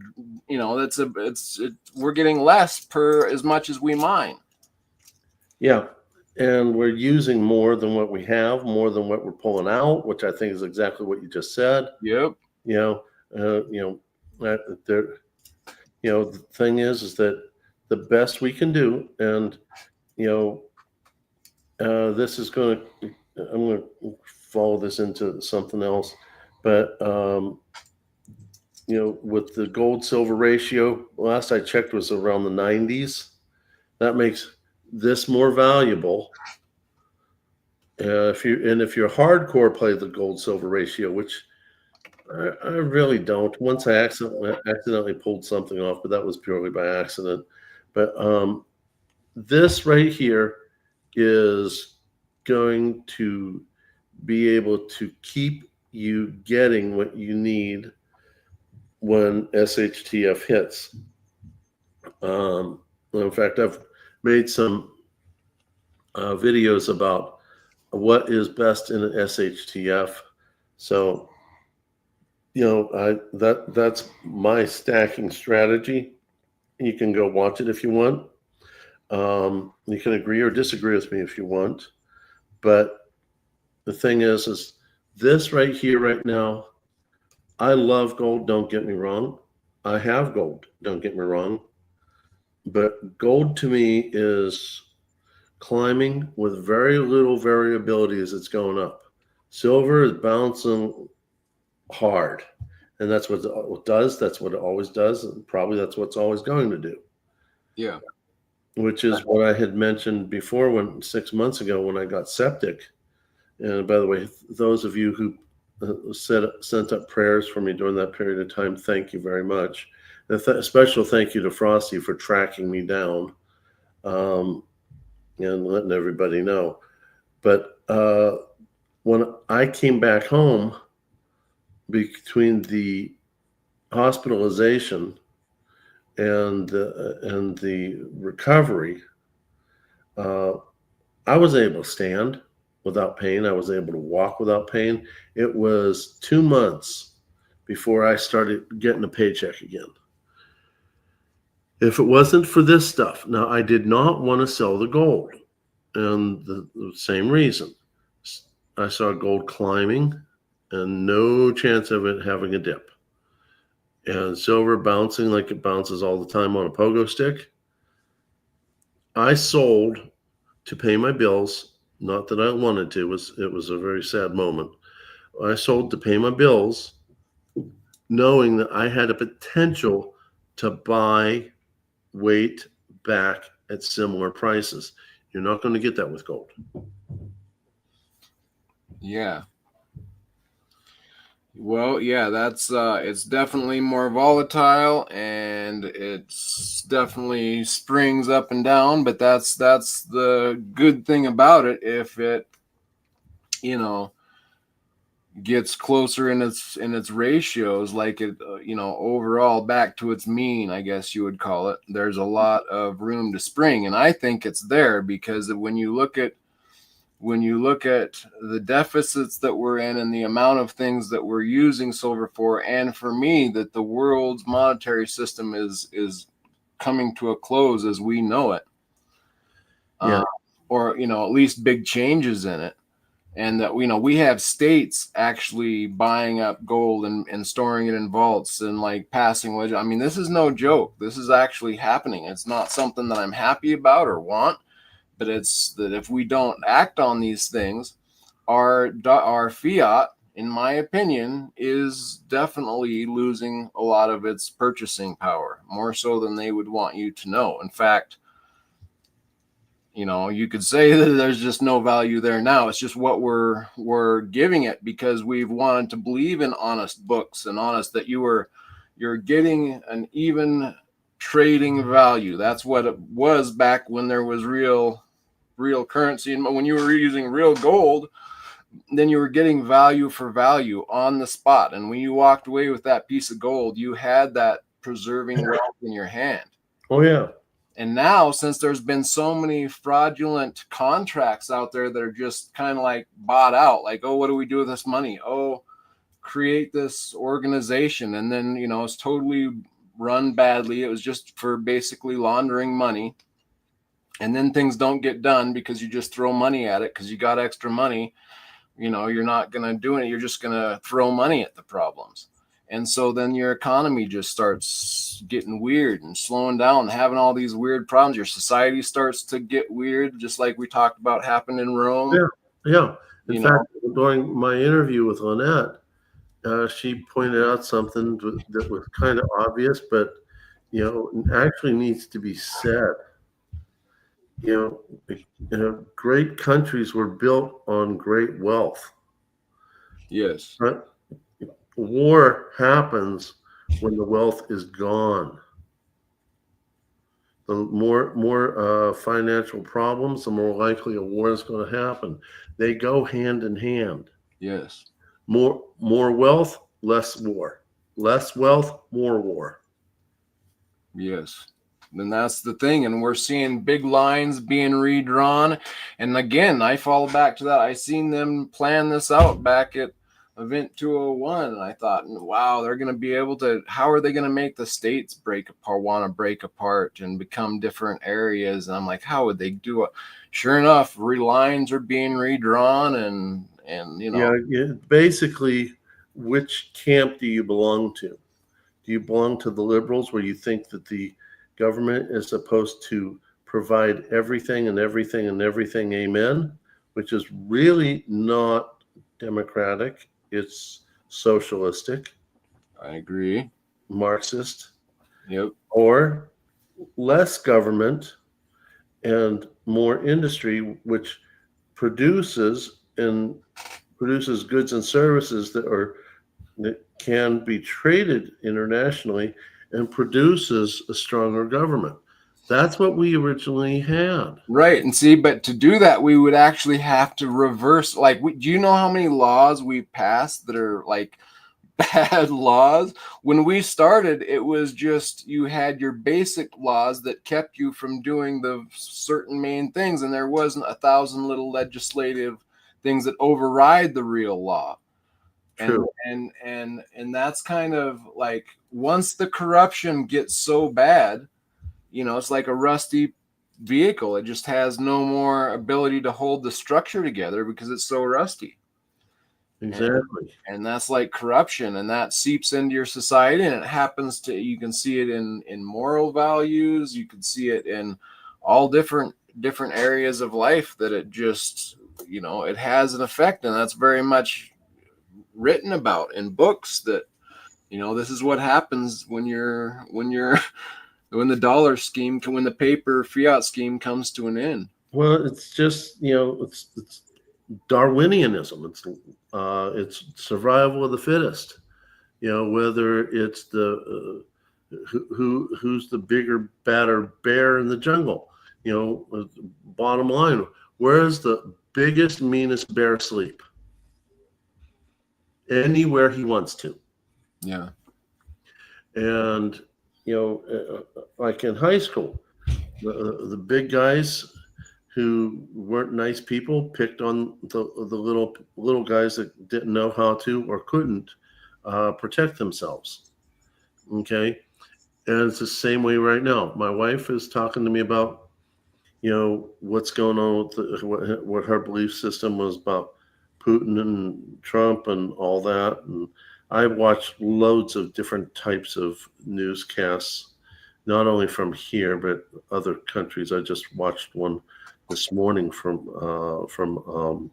getting less per as much as we mine. Yeah, and we're using more than what we have, more than what we're pulling out, which I think is exactly what you just said. Yep. The thing is that the best we can do, and this is I'm going to follow this into something else, but with the gold silver ratio, last I checked was around the 90s. That makes this more valuable. If you're hardcore play the gold silver ratio, which I really don't. Once I accidentally pulled something off, but that was purely by accident. But this right here is going to be able to keep you getting what you need when SHTF hits. In fact, I've made some videos about what is best in an SHTF. So, that's my stacking strategy. You can go watch it if you want. You can agree or disagree with me if you want. But the thing is this right here, right now, I love gold, don't get me wrong. I have gold, don't get me wrong. But gold to me is climbing with very little variability as it's going up. Silver is bouncing hard. And that's what it does. That's what it always does. And probably that's what's always going to do. Yeah. Which is what I had mentioned before 6 months ago when I got septic. And by the way, those of you who sent up prayers for me during that period of time, thank you very much. A special thank you to Frosty for tracking me down and letting everybody know. But when I came back home between the hospitalization and the recovery, I was able to stand without pain. I was able to walk without pain. It was 2 months before I started getting a paycheck again. If it wasn't for this stuff, now I did not want to sell the gold, and the same reason. I saw gold climbing and no chance of it having a dip, and silver bouncing like it bounces all the time on a pogo stick. I sold to pay my bills. Not that I wanted to. It was a very sad moment. I sold to pay my bills, knowing that I had a potential to buy weight back at similar prices. You're not going to get that with gold. Yeah. Well, yeah, that's it's definitely more volatile, and it's definitely springs up and down, but that's the good thing about it. If it, you know, gets closer in its ratios, like it, overall back to its mean, I guess you would call it, there's a lot of room to spring, and I think it's there because when you look at the deficits that we're in and the amount of things that we're using silver for, and for me, that the world's monetary system is coming to a close as we know it, Yeah. or at least big changes in it, and that we have states actually buying up gold and storing it in vaults and like passing wedge. I mean, this is no joke. This is actually happening. It's not something that I'm happy about or want. But it's that if we don't act on these things, our fiat, in my opinion, is definitely losing a lot of its purchasing power, more so than they would want you to know. In fact, you could say that there's just no value there now. It's just what we're giving it because we've wanted to believe in honest books and honest that you're getting an even trading value. That's what it was back when there was real currency, and when you were using real gold, then you were getting value for value on the spot, and when you walked away with that piece of gold, you had that preserving wealth in your hand. Oh yeah. And now, since there's been so many fraudulent contracts out there that are just kind of like bought out, like, oh, what do we do with this money? Oh, create this organization, and then it's totally run badly. It was just for basically laundering money. And then things don't get done because you just throw money at it because you got extra money. You're not going to do it. You're just going to throw money at the problems. And so then your economy just starts getting weird and slowing down, having all these weird problems. Your society starts to get weird, just like we talked about happened in Rome. Yeah. In fact, during my interview with Lynette, she pointed out something that was kind of obvious, but actually needs to be said. Great countries were built on great wealth. Yes. But war happens when the wealth is gone. The more financial problems, the more likely a war is going to happen. They go hand in hand. Yes. More wealth, less war. Less wealth, more war. Yes. And that's the thing. And we're seeing big lines being redrawn. And again, I fall back to that. I seen them plan this out back at Event 201. And I thought, wow, they're going to be able to, how are they going to make the states want to break apart and become different areas? And I'm like, how would they do it? Sure enough, lines are being redrawn and Yeah, basically, which camp do you belong to? Do you belong to the liberals, where you think that the government is supposed to provide everything and everything and everything, amen, which is really not democratic. It's socialistic. I agree. Marxist. Yep. Or less government and more industry, which produces goods and services that can be traded internationally and produces a stronger government. That's what we originally had. Right. And see, but to do that, we would actually have to reverse. Like, do you know how many laws we passed that are like bad laws? When we started, it was just you had your basic laws that kept you from doing the certain main things, and there wasn't 1,000 little legislative things that override the real law. True. And that's kind of like once the corruption gets so bad, it's like a rusty vehicle. It just has no more ability to hold the structure together because it's so rusty. Exactly. And that's like corruption, and that seeps into your society, and it happens to, you can see it in moral values, you can see it in all different areas of life, that it just, it has an effect. And that's very much written about in books, that this is what happens when the dollar scheme, when the paper fiat scheme comes to an end. Well, it's just it's Darwinianism. It's survival of the fittest. Whether it's the who's the bigger, badder bear in the jungle. Bottom line, where is the biggest, meanest bear sleep? Anywhere he wants to. Yeah. And like in high school, the big guys who weren't nice people picked on the little guys that didn't know how to or couldn't protect themselves. Okay, and it's the same way right now. My wife is talking to me about what's going on with what her belief system was about Putin and Trump and all that. And I watched loads of different types of newscasts, not only from here but other countries. I just watched one this morning from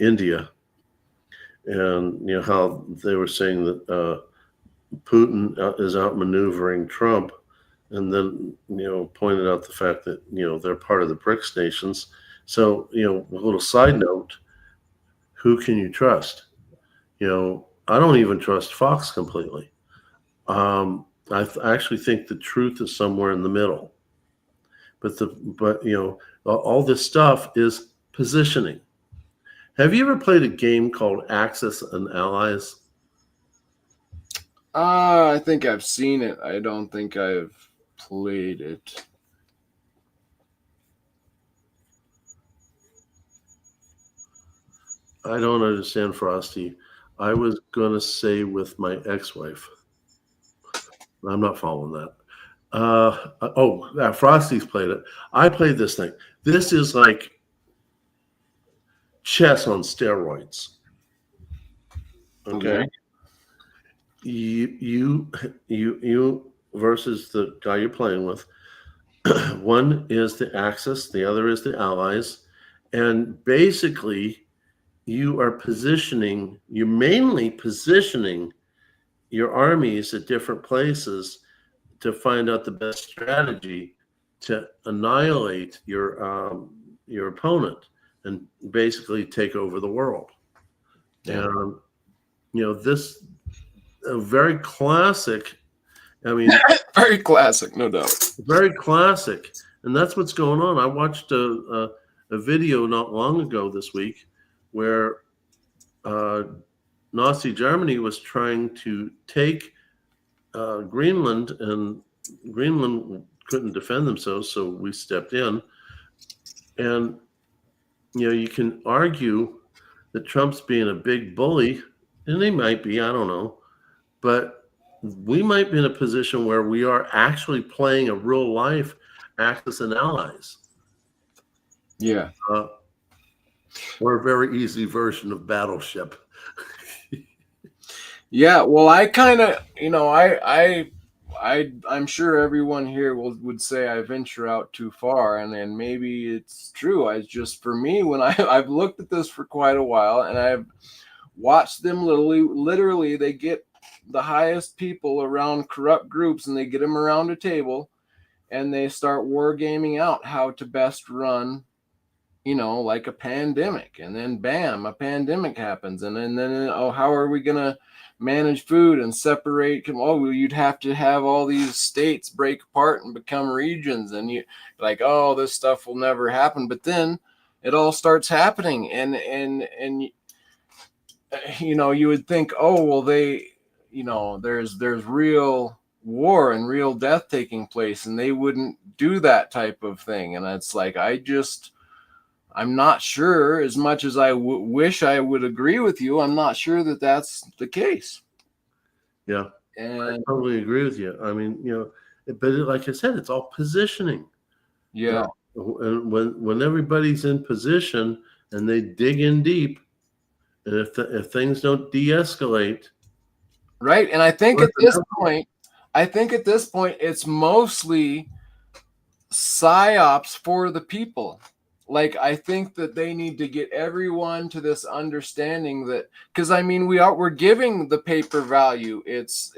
India, and how they were saying that Putin is outmaneuvering Trump, and then pointed out the fact that they're part of the BRICS nations. So a little side note: who can you trust? I don't even trust Fox completely. I actually think the truth is somewhere in the middle. But all this stuff is positioning. Have you ever played a game called Axis and Allies? I think I've seen it. I don't think I've played it. I don't understand, Frosty. I was going to say with my ex-wife. I'm not following that. Frosty's played it. I played this thing. This is like chess on steroids. Okay. You versus the guy you're playing with. One is the Axis, the other is the Allies, and basically you're mainly positioning your armies at different places to find out the best strategy to annihilate your opponent and basically take over the world. Yeah. And this a very classic. I mean, very classic, no doubt. Very classic, and that's what's going on. I watched a video not long ago this week where Nazi Germany was trying to take Greenland, and Greenland couldn't defend themselves, so we stepped in. And you can argue that Trump's being a big bully, and he might be, I don't know, but we might be in a position where we are actually playing a real life Axis and Allies. Yeah. Or a very easy version of Battleship. Yeah, well, I kind of, I'm sure everyone here would say I venture out too far, and then maybe it's true. For me, when I've looked at this for quite a while, and I've watched them literally they get the highest people around corrupt groups, and they get them around a table, and they start wargaming out how to best run, like a pandemic. And then bam, a pandemic happens, and then how are we gonna manage food and separate. Oh, well, you'd have to have all these states break apart and become regions, and you like, oh, this stuff will never happen. But then it all starts happening, and you would think, oh, well, there's real war and real death taking place, and they wouldn't do that type of thing. And it's like, I'm not sure, as much as I wish I would agree with you, I'm not sure that that's the case. Yeah, and I totally agree with you. I mean, but like I said, it's all positioning. yeah, And when everybody's in position and they dig in deep, and if things don't de-escalate, right. And I think at this point, it's mostly psyops for the people. Like, I think that they need to get everyone to this understanding that, because I mean, we're giving the paper value, it's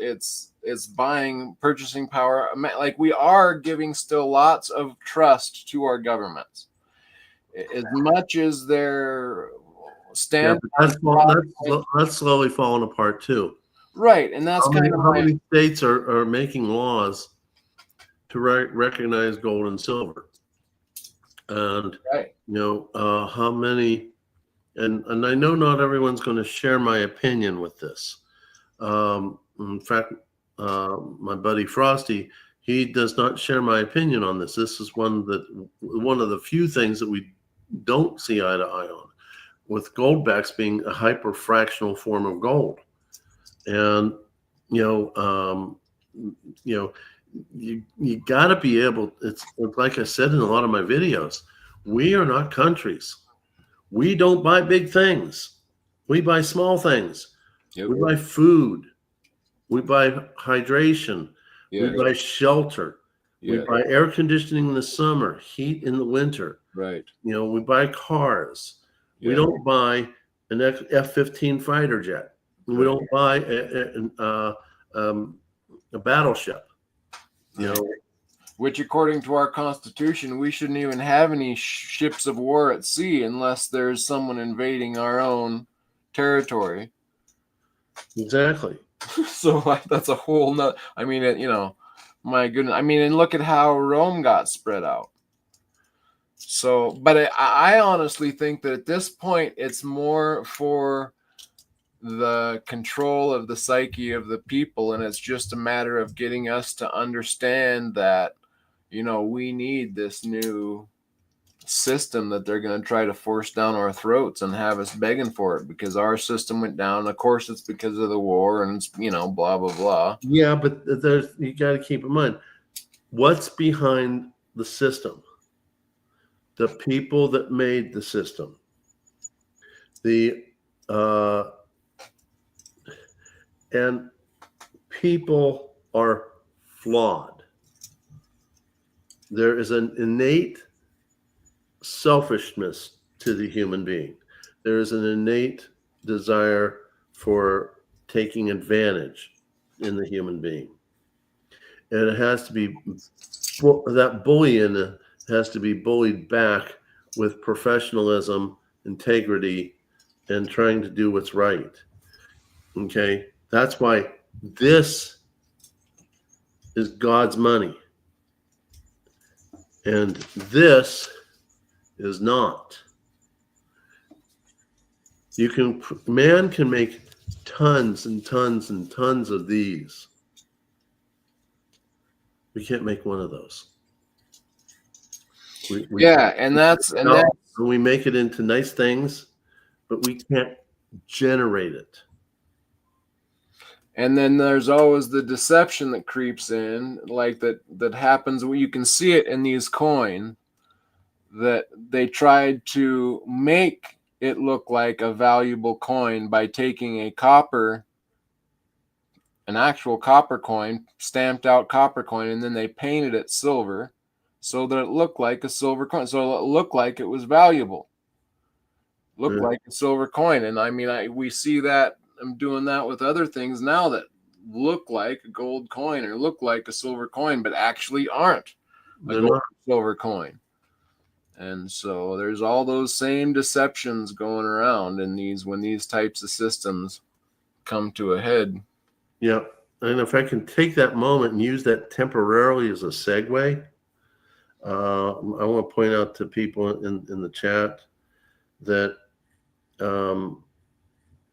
buying purchasing power. Like, we are giving still lots of trust to our governments, as much as they're stand. That's slowly falling apart too. Right, and that's how many states are making laws to recognize gold and silver, and right. How many, and I know not everyone's going to share my opinion with this. In fact, my buddy Frosty, he does not share my opinion on this. This is one of the few things that we don't see eye to eye on, with goldbacks being a hyperfractional form of gold. And you got to be able, it's like I said in a lot of my videos, we are not countries. We don't buy big things. We buy small things. Yep. We buy food. We buy hydration. Yeah. We buy shelter. Yeah. We buy air conditioning in the summer, heat in the winter. Right. We buy cars. Yeah. We don't buy an F-15 fighter jet. We don't buy a battleship. Which, according to our Constitution, we shouldn't even have any ships of war at sea unless there's someone invading our own territory. Exactly. So that's a whole nother. I mean, my goodness. I mean, and look at how Rome got spread out. So, but I honestly think that at this point, it's more for the control of the psyche of the people, and it's just a matter of getting us to understand that we need this new system that they're going to try to force down our throats and have us begging for it, because our system went down. Of course, it's because of the war, and it's blah blah blah. Yeah, but you got to keep in mind what's behind the system. The people that made the system, and people are flawed. There is an innate selfishness to the human being. There is an innate desire for taking advantage in the human being. And it has to be, that bullying has to be bullied back with professionalism, integrity, and trying to do what's right. Okay? That's why this is God's money. And this is not. Man can make tons and tons and tons of these. We can't make one of those. And we make it into nice things, but we can't generate it. And then there's always the deception that creeps in, like that happens where you can see it in these coins, that they tried to make it look like a valuable coin by taking an actual copper coin, stamped out copper coin, and then they painted it silver so that it looked like a silver coin. So it looked like it was valuable. Looked like a silver coin. And I mean, we see that. I'm doing that with other things now that look like a gold coin or look like a silver coin, but actually aren't a gold silver coin. And so there's all those same deceptions going around in when these types of systems come to a head. Yeah. And if I can take that moment and use that temporarily as a segue, I want to point out to people in the chat that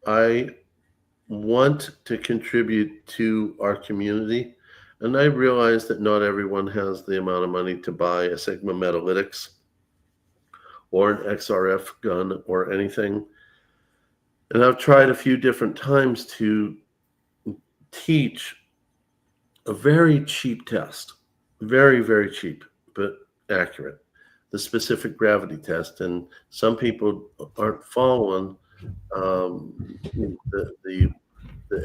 I want to contribute to our community. And I realize that not everyone has the amount of money to buy a Sigma Metalytics or an XRF gun or anything. And I've tried a few different times to teach a very cheap test, very, very cheap, but accurate, the specific gravity test. And some people aren't following the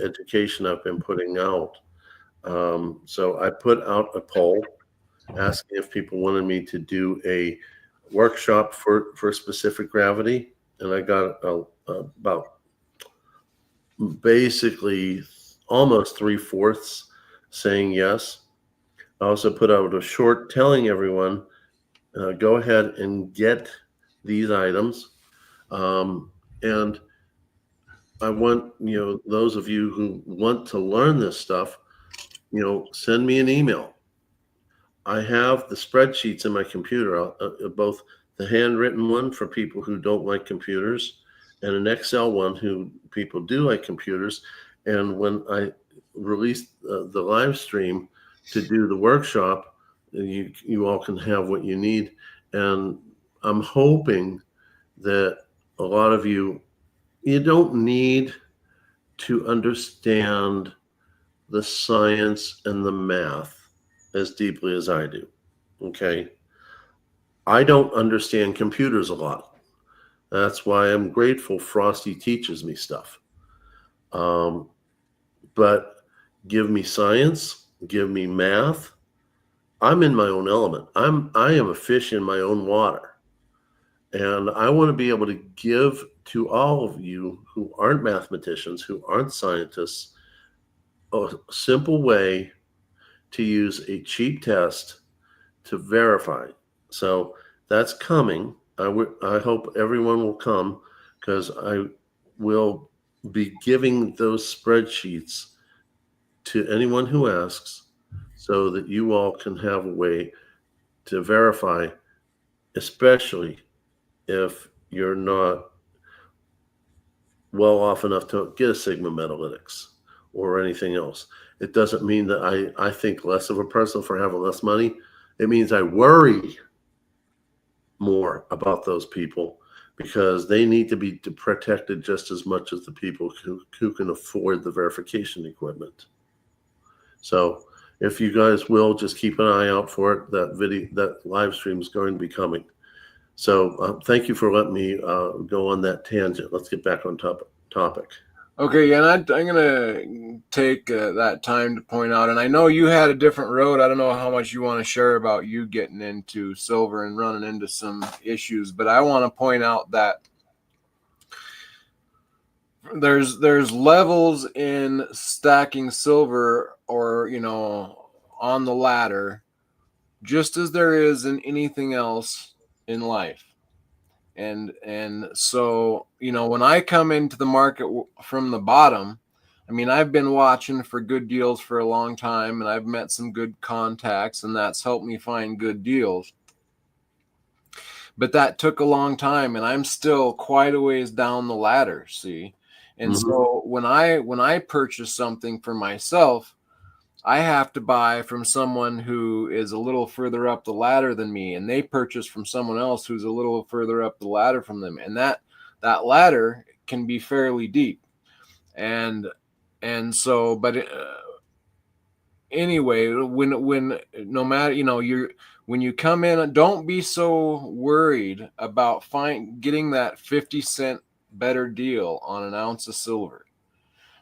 education I've been putting out. So I put out a poll asking if people wanted me to do a workshop for specific gravity, and I got about basically almost 3/4 saying yes. I also put out a short telling everyone, go ahead and get these items. And I want, those of you who want to learn this stuff, send me an email. I have the spreadsheets in my computer, both the handwritten one for people who don't like computers and an Excel one who people do like computers. And when I release the live stream to do the workshop, you all can have what you need. And I'm hoping that a lot of you don't need to understand the science and the math as deeply as I do. Okay. I don't understand computers a lot. That's why I'm grateful Frosty teaches me stuff. But give me science, give me math. I'm in my own element. I am a fish in my own water. And I want to be able to give to all of you who aren't mathematicians, who aren't scientists, a simple way to use a cheap test to verify. So that's coming. I hope everyone will come, because I will be giving those spreadsheets to anyone who asks, so that you all can have a way to verify, especially if you're not well off enough to get a Sigma Metalytics or anything else. It doesn't mean that I think less of a person for having less money. It means I worry more about those people, because they need to be protected just as much as the people who can afford the verification equipment. So if you guys will just keep an eye out for it, that live stream is going to be coming. So thank you for letting me go on that tangent. Let's get back on topic. Okay, and I'm going to take that time to point out, and I know you had a different road. I don't know how much you want to share about you getting into silver and running into some issues, but I want to point out that there's levels in stacking silver, or on the ladder, just as there is in anything else in life. And so, when I come into the market from the bottom, I mean, I've been watching for good deals for a long time, and I've met some good contacts, and that's helped me find good deals. But that took a long time, and I'm still quite a ways down the ladder, see? And so when I purchase something for myself, I have to buy from someone who is a little further up the ladder than me, and they purchase from someone else who's a little further up the ladder from them. And that ladder can be fairly deep. And so, but anyway, when no matter, when you come in, don't be so worried about getting that 50-cent better deal on an ounce of silver.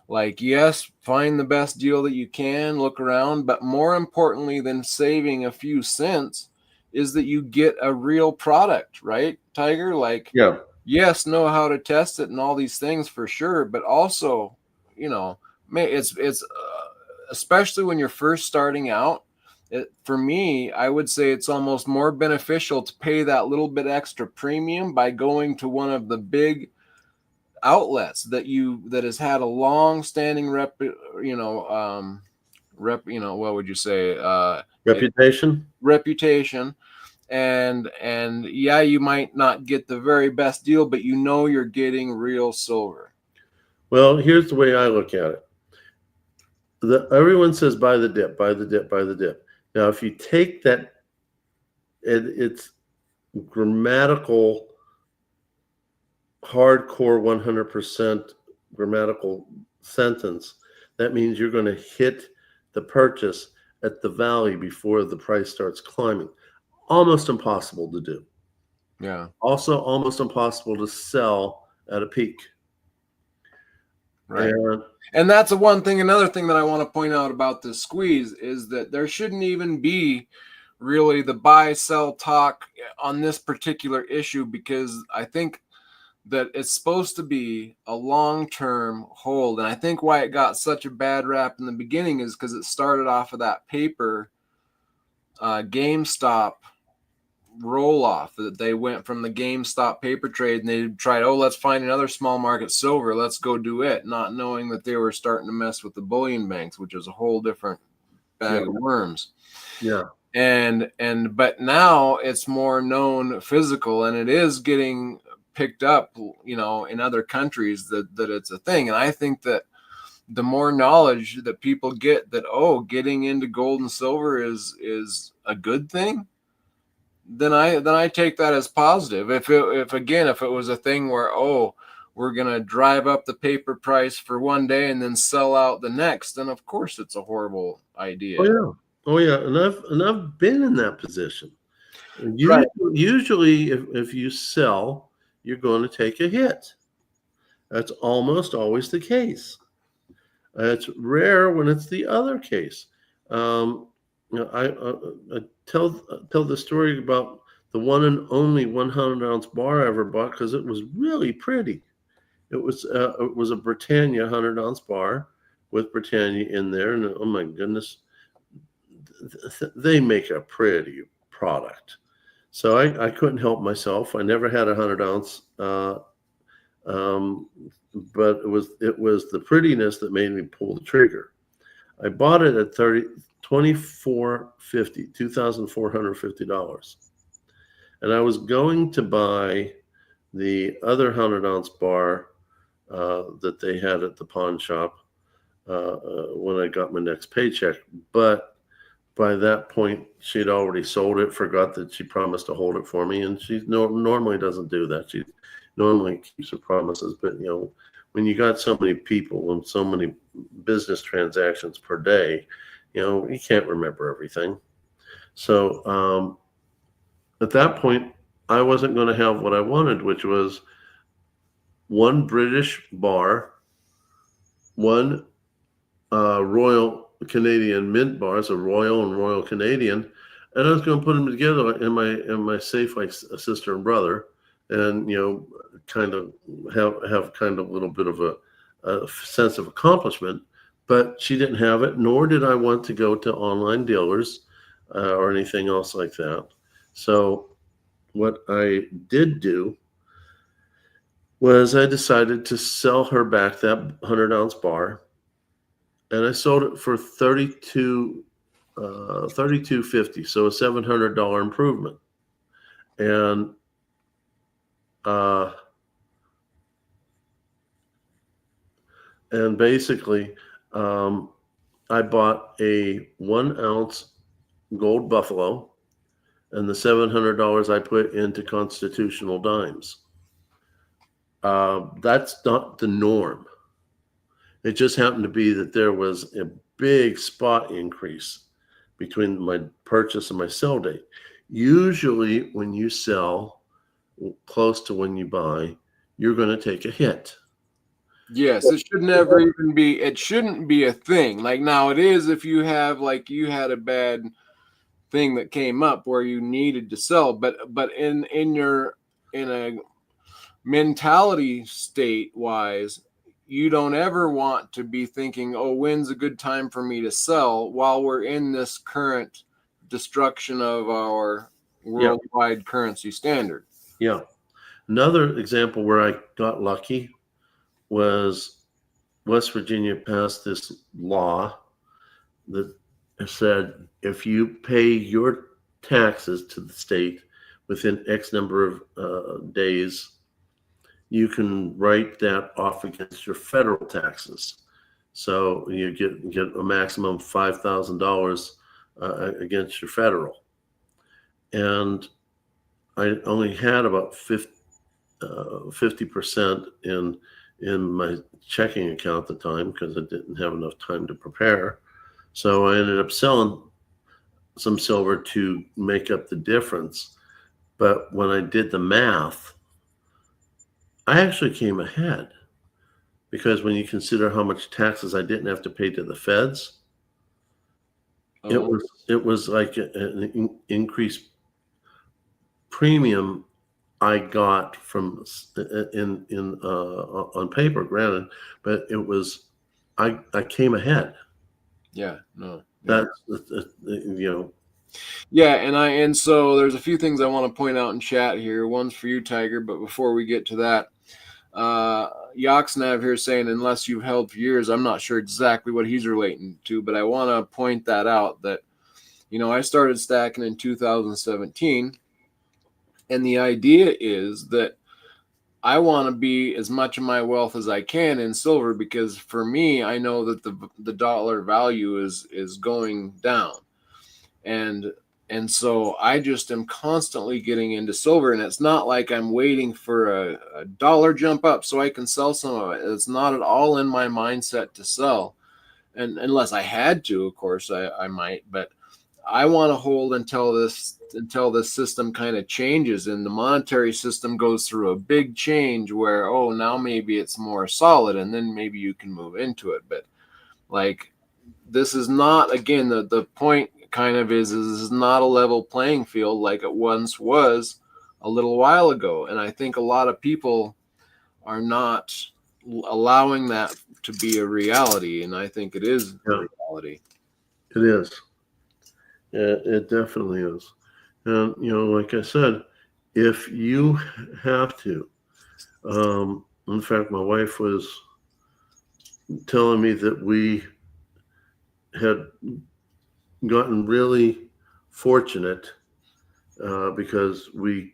Like, yes, find the best deal that you can, look around, but more importantly than saving a few cents is that you get a real product, right, Tiger? Like, yeah, yes, know how to test it and all these things for sure, but also, it's especially when you're first starting out. For me, I would say it's almost more beneficial to pay that little bit extra premium by going to one of the big outlets that has had a long standing what would you say, Reputation. reputation, and yeah, you might not get the very best deal, but you know you're getting real silver. Well, here's the way I look at it. Everyone says buy the dip, buy the dip, buy the dip. Now, if you take that, it's grammatical, hardcore 100% grammatical sentence, that means you're going to hit the purchase at the valley before the price starts climbing. Almost impossible to do. Yeah. Also, almost impossible to sell at a peak. Right. And that's another thing that I want to point out about this squeeze is that there shouldn't even be really the buy sell talk on this particular issue, because I think that it's supposed to be a long-term hold. And I think why it got such a bad rap in the beginning is because it started off of that paper GameStop roll off, that they went from the GameStop paper trade and they tried, let's find another small market silver, let's go do it, not knowing that they were starting to mess with the bullion banks, which is a whole different bag of worms. Yeah. But now it's more known physical, and it is getting picked up, in other countries that it's a thing. And I think that the more knowledge that people get that, getting into gold and silver is a good thing, then I take that as positive. If it was a thing where, we're going to drive up the paper price for one day and then sell out the next, then of course it's a horrible idea. Oh yeah. And I've been in that position. Usually if you sell, you're going to take a hit. That's almost always the case. It's rare when it's the other case. I tell the story about the one and only 100-ounce bar I ever bought because it was really pretty. It was a Britannia 100-ounce bar with Britannia in there, and oh my goodness, they make a pretty product. So I couldn't help myself. I never had a 100-ounce, but it was the prettiness that made me pull the trigger. I bought it at $2,450, and I was going to buy the other 100-ounce bar that they had at the pawn shop when I got my next paycheck. But by that point, she'd already sold it, forgot that she promised to hold it for me, and she normally doesn't do that. She normally keeps her promises, but when you got so many people and so many business transactions per day, you can't remember everything. So at that point, I wasn't going to have what I wanted, which was one British bar, one Royal Canadian mint bar, so Royal and Royal Canadian, and I was going to put them together in my safe like a sister and brother, and kind of have kind of a little bit of a sense of accomplishment. But she didn't have it, nor did I want to go to online dealers or anything else like that. So what I did do was I decided to sell her back that 100-ounce bar, and I sold it for $32.50, so a $700 improvement. And basically, I bought a 1-ounce gold buffalo, and the $700 I put into constitutional dimes. That's not the norm. It just happened to be that there was a big spot increase between my purchase and my sell date. Usually when you sell close to when you buy, you're going to take a hit. Yes, it should never even be, it shouldn't be a thing. Like now it is if you have, like you had a bad thing that came up where you needed to sell, but in a mentality state wise, you don't ever want to be thinking, when's a good time for me to sell while we're in this current destruction of our worldwide currency standard. Yeah. Another example where I got lucky was West Virginia passed this law that said if you pay your taxes to the state within X number of days, you can write that off against your federal taxes. So you get a maximum of $5,000 against your federal. And I only had about 50% in my checking account at the time because I didn't have enough time to prepare. So I ended up selling some silver to make up the difference. But when I did the math, I actually came ahead because when you consider how much taxes I didn't have to pay to the feds, Oh, it was like an increased premium I got from in on paper, granted, but it was I came ahead. yeah, no. Yeah. That's you know. Yeah, and so there's a few things I want to point out in chat here. One's for you, Tiger, but before we get to that, Yoxnav here saying, unless you've held for years, I'm not sure exactly what he's relating to, but I want to point that out that, I started stacking in 2017, and the idea is that I want to be as much of my wealth as I can in silver because for me, I know that the dollar value is going down. And so I just am constantly getting into silver, and it's not like I'm waiting for a dollar jump up so I can sell some of it. It's not at all in my mindset to sell, and unless I had to, of course, I might. But I want to hold until this system kind of changes and the monetary system goes through a big change where now maybe it's more solid, and then maybe you can move into it. But like, this is not, again, the point kind of is this is not a level playing field like it once was a little while ago. And I think a lot of people are not allowing that to be a reality. And I think it is a reality. It is. It definitely is. And like I said, if you have to, in fact, my wife was telling me that we had gotten really fortunate because we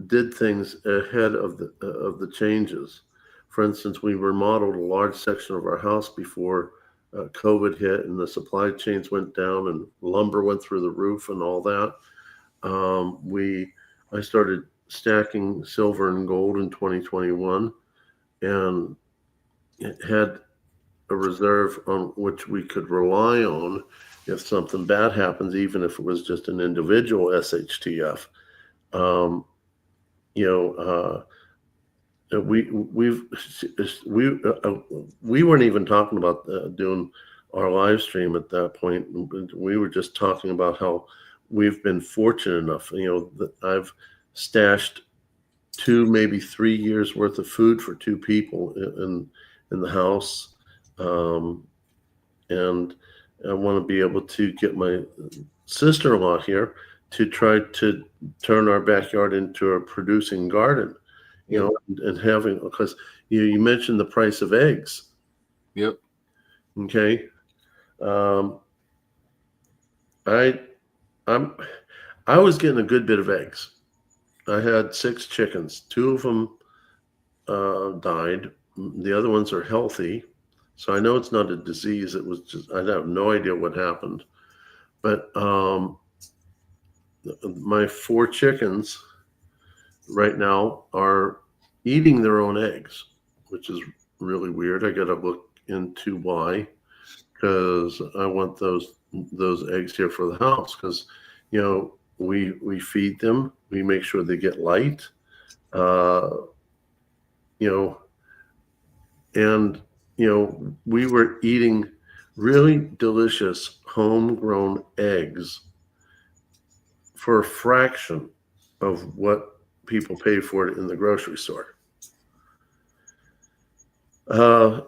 did things ahead of the changes. For instance, we remodeled a large section of our house before COVID hit, and the supply chains went down, and lumber went through the roof, and all that. I started stacking silver and gold in 2021, and it had a reserve on which we could rely on if something bad happens, even if it was just an individual SHTF. We weren't even talking about doing our live stream at that point. We were just talking about how we've been fortunate enough, that I've stashed 2, maybe 3 years worth of food for 2 people in the house. And I want to be able to get my sister-in-law here to try to turn our backyard into a producing garden, and having, because you mentioned the price of eggs. Yep. Okay. I was getting a good bit of eggs. I had 6 chickens. 2 of them died. The other ones are healthy. So I know it's not a disease. It was just, I have no idea what happened. But my 4 chickens right now are eating their own eggs, which is really weird. I got to look into why, because I want those eggs here for the house, because we feed them, we make sure they get light, and we were eating really delicious homegrown eggs for a fraction of what people pay for it in the grocery store. I've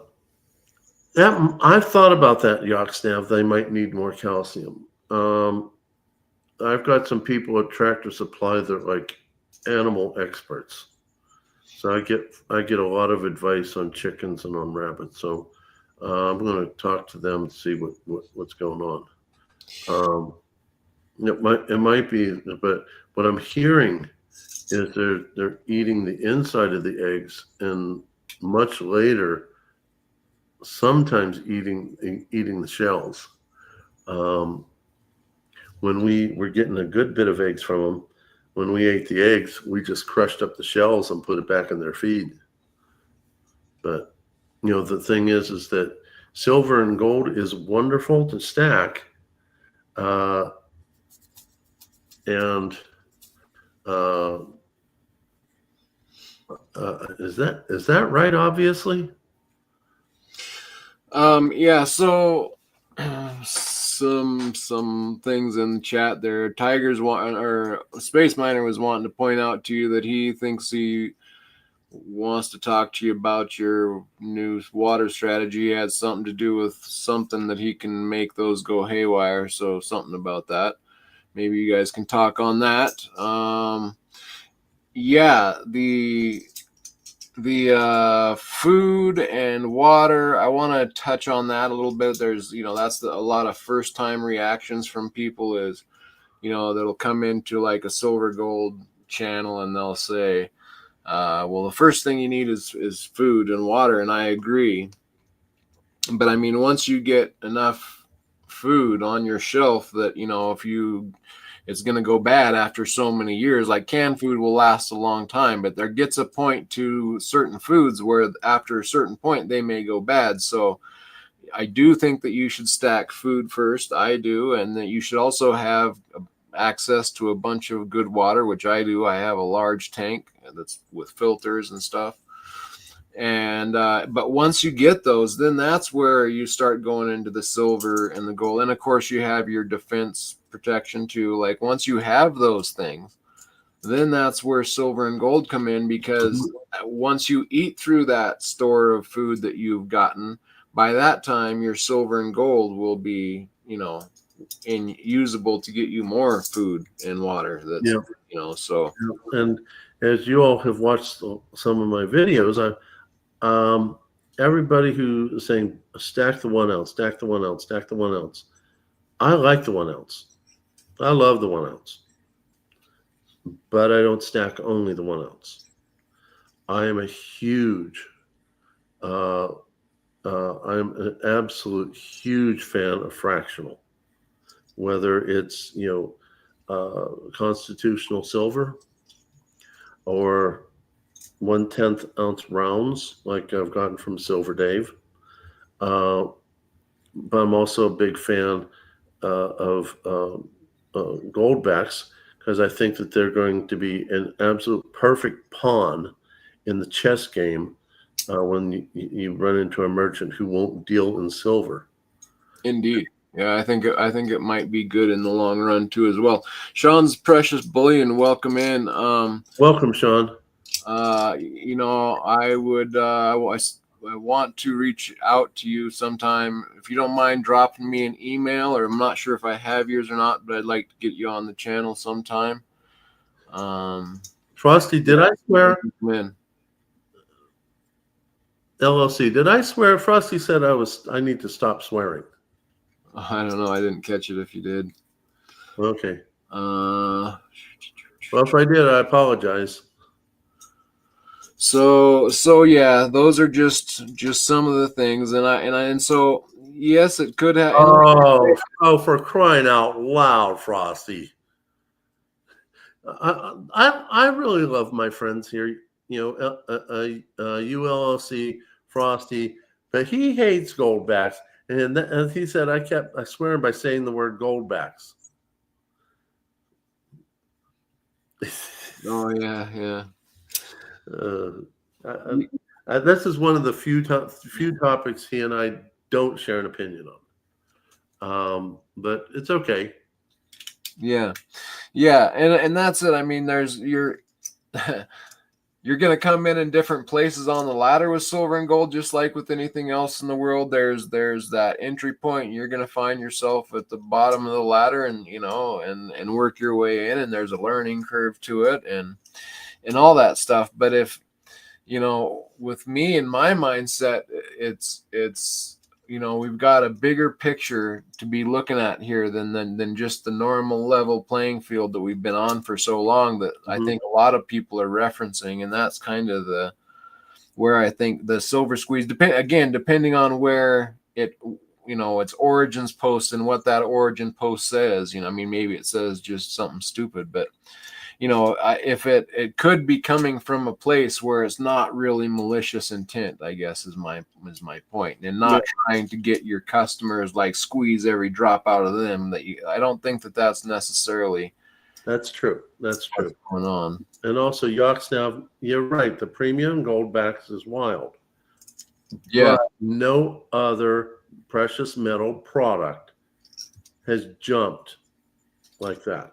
thought about that, Yoxnav. They might need more calcium. I've got some people at Tractor Supply that are like animal experts, So I get a lot of advice on chickens and on rabbits. So I'm going to talk to them and see what's going on. It might be, but what I'm hearing is they're eating the inside of the eggs, and much later, sometimes eating the shells. When we were getting a good bit of eggs from them, when we ate the eggs, we just crushed up the shells and put it back in their feed. But the thing is that silver and gold is wonderful to stack, and is that right? Obviously. Yeah. So some things in the chat there. Tigers or Space Miner was wanting to point out to you that he thinks he wants to talk to you about your new water strategy. It has something to do with something that he can make those go haywire. So something about that. Maybe you guys can talk on that. Yeah, the food and water, I want to touch on that a little bit. There's that's a lot of first time reactions from people is that'll come into like a silver gold channel and they'll say well, the first thing you need is food and water, and I agree. But I mean, once you get enough food on your shelf that if it's going to go bad after so many years. Like canned food will last a long time, but there gets a point to certain foods where after a certain point they may go bad. So I do think that you should stack food first. I do, and that you should also have access to a bunch of good water, which I do. I have a large tank that's with filters and stuff. And but once you get those, then that's where you start going into the silver and the gold. And of course you have your defense protection too. Like once you have those things, then that's where silver and gold come in, because once you eat through that store of food that you've gotten, by that time your silver and gold will be usable to get you more food and water. That's so. And as you all have watched some of my videos, everybody who is saying stack the 1 ounce, stack the 1 ounce, stack the 1 ounce. I like the 1 ounce. I love the 1 ounce, but I don't stack only the 1 ounce. I am a huge, I'm an absolute huge fan of fractional, whether it's constitutional silver or 1/10 ounce rounds like I've gotten from Silver Dave. But I'm also a big fan of Goldbacks, because I think that they're going to be an absolute perfect pawn in the chess game when you run into a merchant who won't deal in silver. Indeed. Yeah, I think it might be good in the long run too as well. Sean's Precious Bullion, welcome in. Welcome, Sean. I want to reach out to you sometime. If you don't mind dropping me an email, or I'm not sure if I have yours or not, but I'd like to get you on the channel sometime. Frosty, did I swear? Man. LLC, did I swear? Frosty said I need to stop swearing. I don't know. I didn't catch it if you did. Okay. Well, if I did, I apologize. So yeah, those are just some of the things, and so yes, it could have. Oh, for crying out loud, Frosty! I really love my friends here. ULLC, Frosty, but he hates Goldbacks, and he said I swear by saying the word Goldbacks. Oh yeah. This is one of the few topics he and I don't share an opinion on, but it's okay. Yeah, and that's it. I mean, you're going to come in different places on the ladder with silver and gold, just like with anything else in the world. There's that entry point. You're going to find yourself at the bottom of the ladder, and and work your way in. And there's a learning curve to it, and all that stuff. But if with me in my mindset, it's we've got a bigger picture to be looking at here than just the normal level playing field that we've been on for so long, that I think a lot of people are referencing. And that's kind of where I think the silver squeeze, depending on where its origins post and what that origin post says. Maybe it says just something stupid, but if it could be coming from a place where it's not really malicious intent, I guess is my point, and not trying to get your customers, like, squeeze every drop out of them. I don't think that's necessarily. That's true. That's true. What's going on. And also, Yoxnav, you're right. The premium goldbacks is wild. Yeah. But no other precious metal product has jumped like that.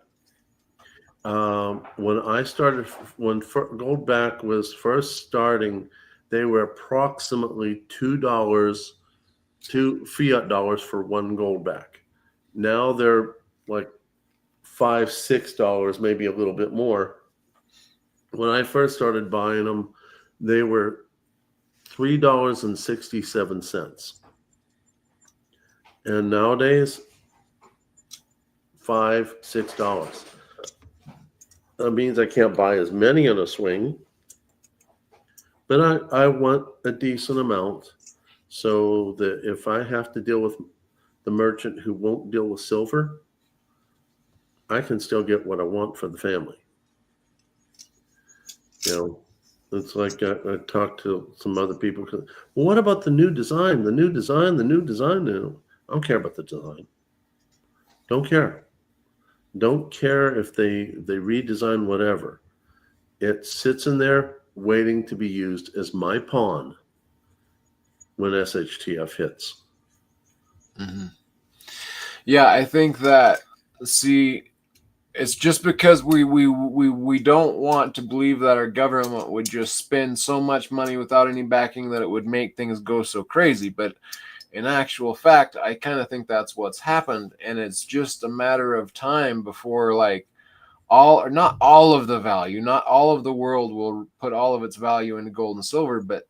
When I started, when Goldback was first starting, they were approximately $2 fiat dollars for one Goldback. Now they're like $5, $6, maybe a little bit more. When I first started buying them, they were $3.67. And nowadays, $5, $6. That means I can't buy as many in a swing, but I want a decent amount so that if I have to deal with the merchant who won't deal with silver, I can still get what I want for the family. It's like I talked to some other people. Well, what about the new design? The new design. I don't care about the design. Don't care. Don't care if they redesign whatever. It sits in there waiting to be used as my pawn when SHTF hits. Mm-hmm. Yeah, I think that, it's just because we don't want to believe that our government would just spend so much money without any backing that it would make things go so crazy. But in actual fact, I kind of think that's what's happened, and it's just a matter of time before, like, not all of the value, not all of the world will put all of its value into gold and silver, but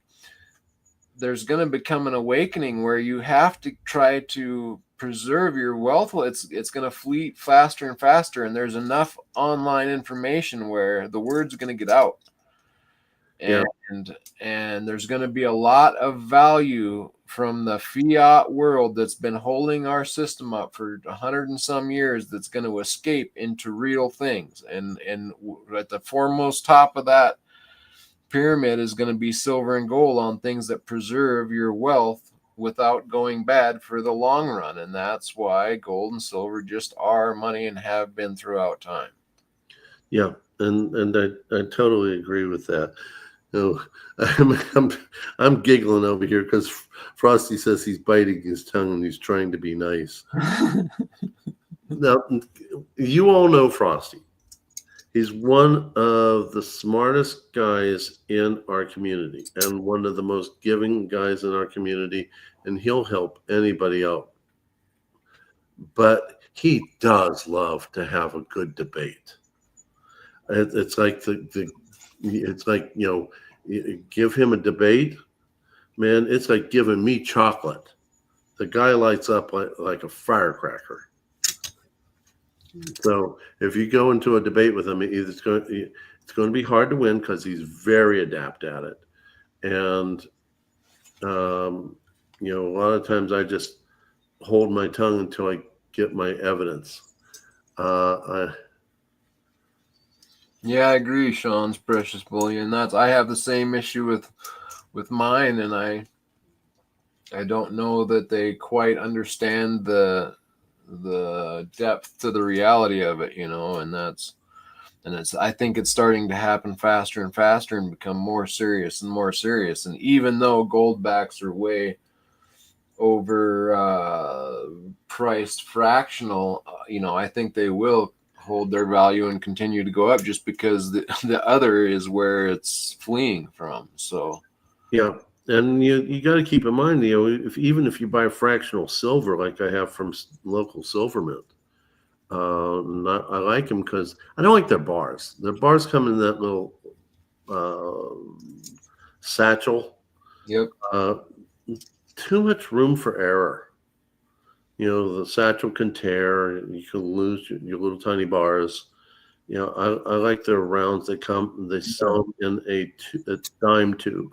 there's going to become an awakening where you have to try to preserve your wealth. It's going to fleet faster and faster, and there's enough online information where the word's going to get out. And there's going to be a lot of value from the fiat world that's been holding our system up for 100 and some years, that's going to escape into real things. And at the foremost top of that pyramid is going to be silver and gold, on things that preserve your wealth without going bad for the long run. And that's why gold and silver just are money and have been throughout time. Yeah, and I totally agree with that. I'm giggling over here because Frosty says he's biting his tongue and he's trying to be nice. Now, you all know Frosty. He's one of the smartest guys in our community and one of the most giving guys in our community, and he'll help anybody out. But he does love to have a good debate. It's like give him a debate, man. It's like giving me chocolate. The guy lights up like a firecracker. So if you go into a debate with him, it's going to be hard to win because he's very adept at it. And a lot of times I just hold my tongue until I get my evidence. Yeah, I agree, Sean's precious bullion. I have the same issue with mine, and I don't know that they quite understand the depth to the reality of it, I think it's starting to happen faster and faster and become more serious and more serious. And even though goldbacks are way over priced fractional, I think they will hold their value and continue to go up, just because the other is where it's fleeing from. So yeah, and you got to keep in mind, even if you buy fractional silver like I have from local silver mint, I like them because I don't like their bars. Their bars come in that little satchel. Yep. Too much room for error. The satchel can tear. You can lose your little tiny bars. I like their rounds. They sell them in a dime tube.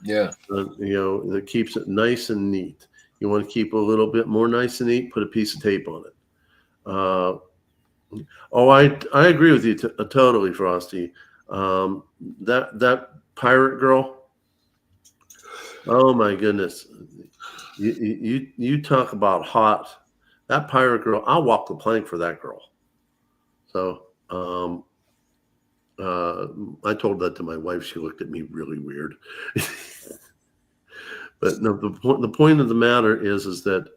Yeah. That keeps it nice and neat. You want to keep a little bit more nice and neat, put a piece of tape on it. I agree with you totally, Frosty. That pirate girl. Oh my goodness. You talk about hot. That pirate girl, I'll walk the plank for that girl. So I told that to my wife. She looked at me really weird. But no, the point of the matter is that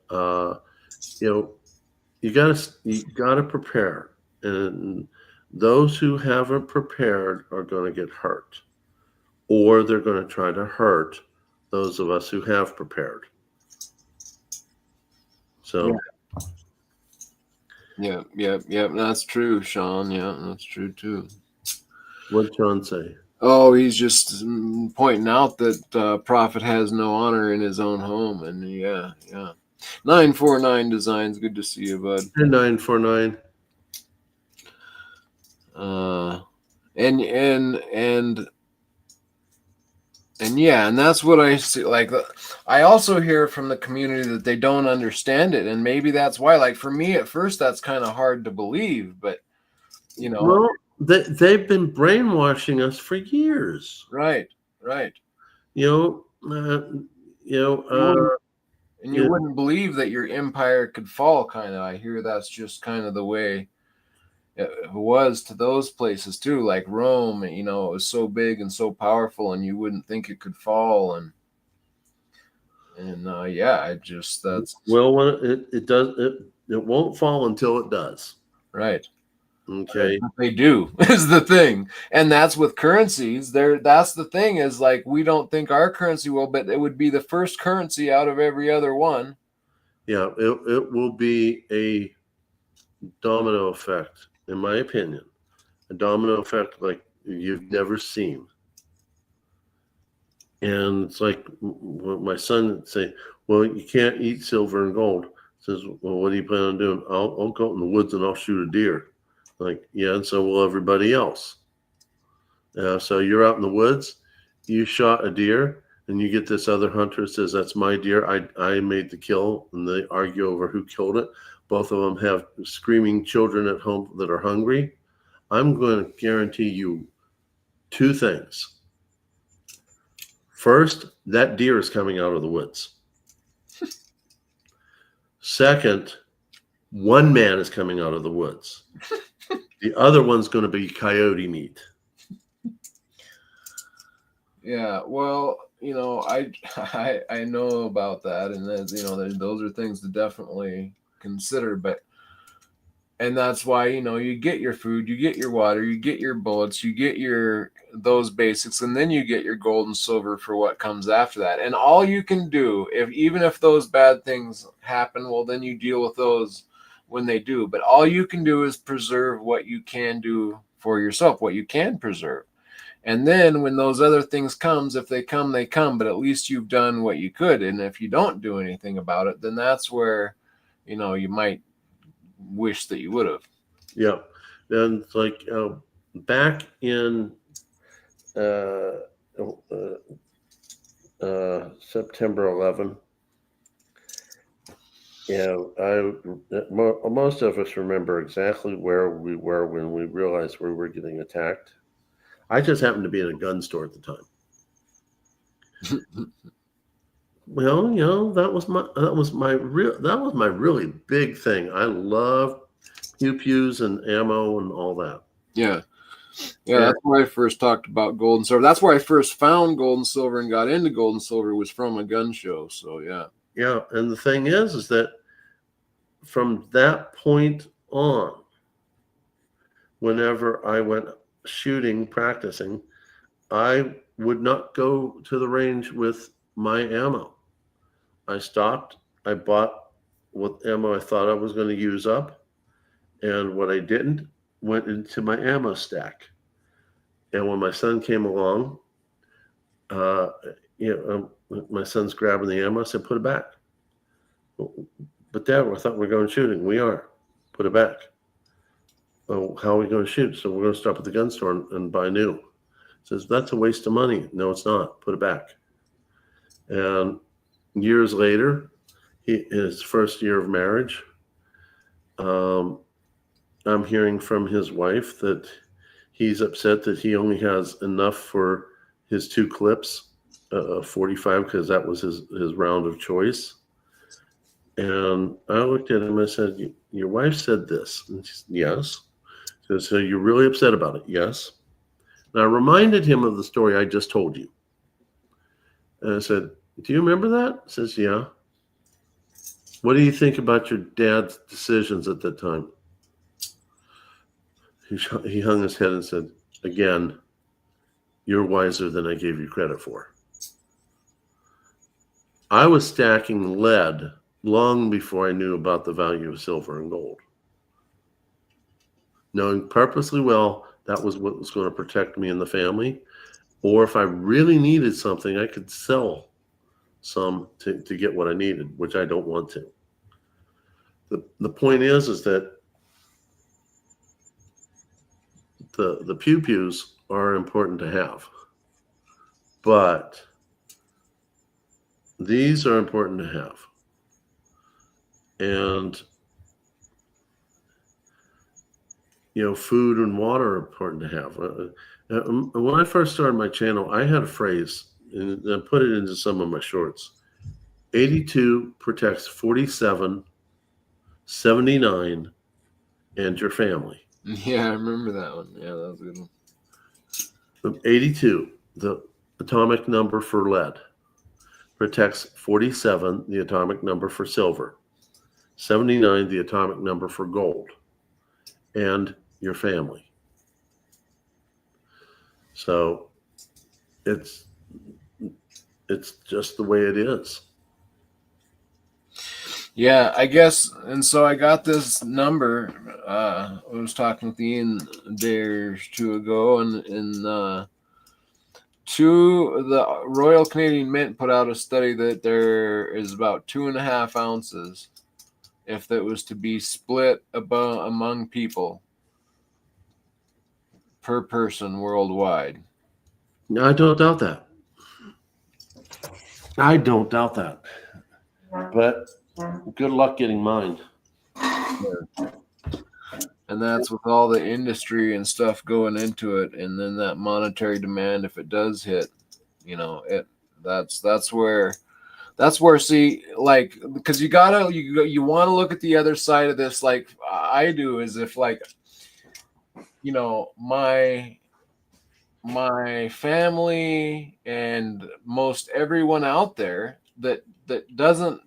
you gotta prepare, and those who haven't prepared are going to get hurt, or they're going to try to hurt those of us who have prepared. So. Yeah. That's true, Sean. Yeah, that's true too. What'd Sean say? Oh, he's just pointing out that Prophet has no honor in his own home, and yeah. 949 Designs, good to see you, bud. 949. And that's what I see. Like, I also hear from the community that they don't understand it, and maybe that's why. Like, for me at first, that's kind of hard to believe, but Well, they've been brainwashing us for years. Right. You wouldn't believe that your empire could fall. Kind of, I hear that's just kind of the way it was to those places too, like Rome. It was so big and so powerful, and you wouldn't think it could fall. And that's when it does, it won't fall until it does. Right. Okay. They do is the thing, and that's with currencies. That's the thing, is like, we don't think our currency will, but it would be the first currency out of every other one. Yeah, it will be a domino effect, in my opinion, a domino effect like you've never seen. And it's like my son would say, "Well, you can't eat silver and gold." Says, "Well, what do you plan on doing?" I'll go out in the woods and I'll shoot a deer. Like, yeah, and so will everybody else. So you're out in the woods, you shot a deer, and you get this other hunter says, "That's my deer. I made the kill," and they argue over who killed it. Both of them have screaming children at home that are hungry. I'm going to guarantee you two things. First, that deer is coming out of the woods. Second, one man is coming out of the woods. The other one's going to be coyote meat. Yeah, well, I know about that, and those are things to definitely consider. And that's why, you get your food, you get your water, you get your bullets, you get those basics, and then you get your gold and silver for what comes after that. And all you can do, even if those bad things happen, well, then you deal with those when they do. But all you can do is preserve what you can do for yourself, what you can preserve. And then when those other things comes, if they come, they come, but at least you've done what you could. And if you don't do anything about it, then that's where, you might wish that you would have. Yeah. And it's like back in September 11, most of us remember exactly where we were when we realized we were getting attacked. I just happened to be in a gun store at the time. Well, that was my really big thing. I love pews and ammo and all that. Yeah. That's where I first talked about gold and silver. That's where I first found gold and silver and got into gold and silver, was from a gun show. So yeah. And the thing is that from that point on, whenever I went shooting, practicing, I would not go to the range with my ammo. I stopped. I bought what ammo I thought I was going to use up, and what I didn't went into my ammo stack. And when my son came along, uh, my son's grabbing the ammo. I said, put it back. But Dad, I thought we were going shooting. We are. Put it back. Well, how are we going to shoot? So we're going to stop at the gun store and buy new. Says, that's a waste of money. No, it's not. Put it back. And years later, his first year of marriage, I'm hearing from his wife that he's upset that he only has enough for his 2 clips, 45, because that was his round of choice. And I looked at him and I said, your wife said this. And she said, yes. So you're really upset about it? Yes. And I reminded him of the story I just told you. And I said, do you remember that? He says, yeah. What do you think about your dad's decisions at that time? He hung his head and said, again, you're wiser than I gave you credit for. I was stacking lead long before I knew about the value of silver and gold, knowing purposely well that was what was going to protect me and the family. Or if I really needed something, I could sell some to get what I needed, which I don't want to. The point is that the pew-pews are important to have, but these are important to have. And, food and water are important to have. When I first started my channel, I had a phrase, and I put it into some of my shorts. 82 protects 47, 79, and your family. Yeah, I remember that one. Yeah, that was a good one. 82, the atomic number for lead, protects 47, the atomic number for silver, 79, the atomic number for gold, and your family. So it's just the way it is. Yeah, I guess. And so I got this number. I was talking with Ian a day or 2 ago, and the Royal Canadian Mint put out a study that there is about 2.5 ounces, if that was to be split among people per person worldwide. I don't doubt that. But good luck getting mine. And that's with all the industry and stuff going into it, and then that monetary demand, if it does hit, that's where see, like, because you want to look at the other side of this, like I do, is if, like, my family and most everyone out there that doesn't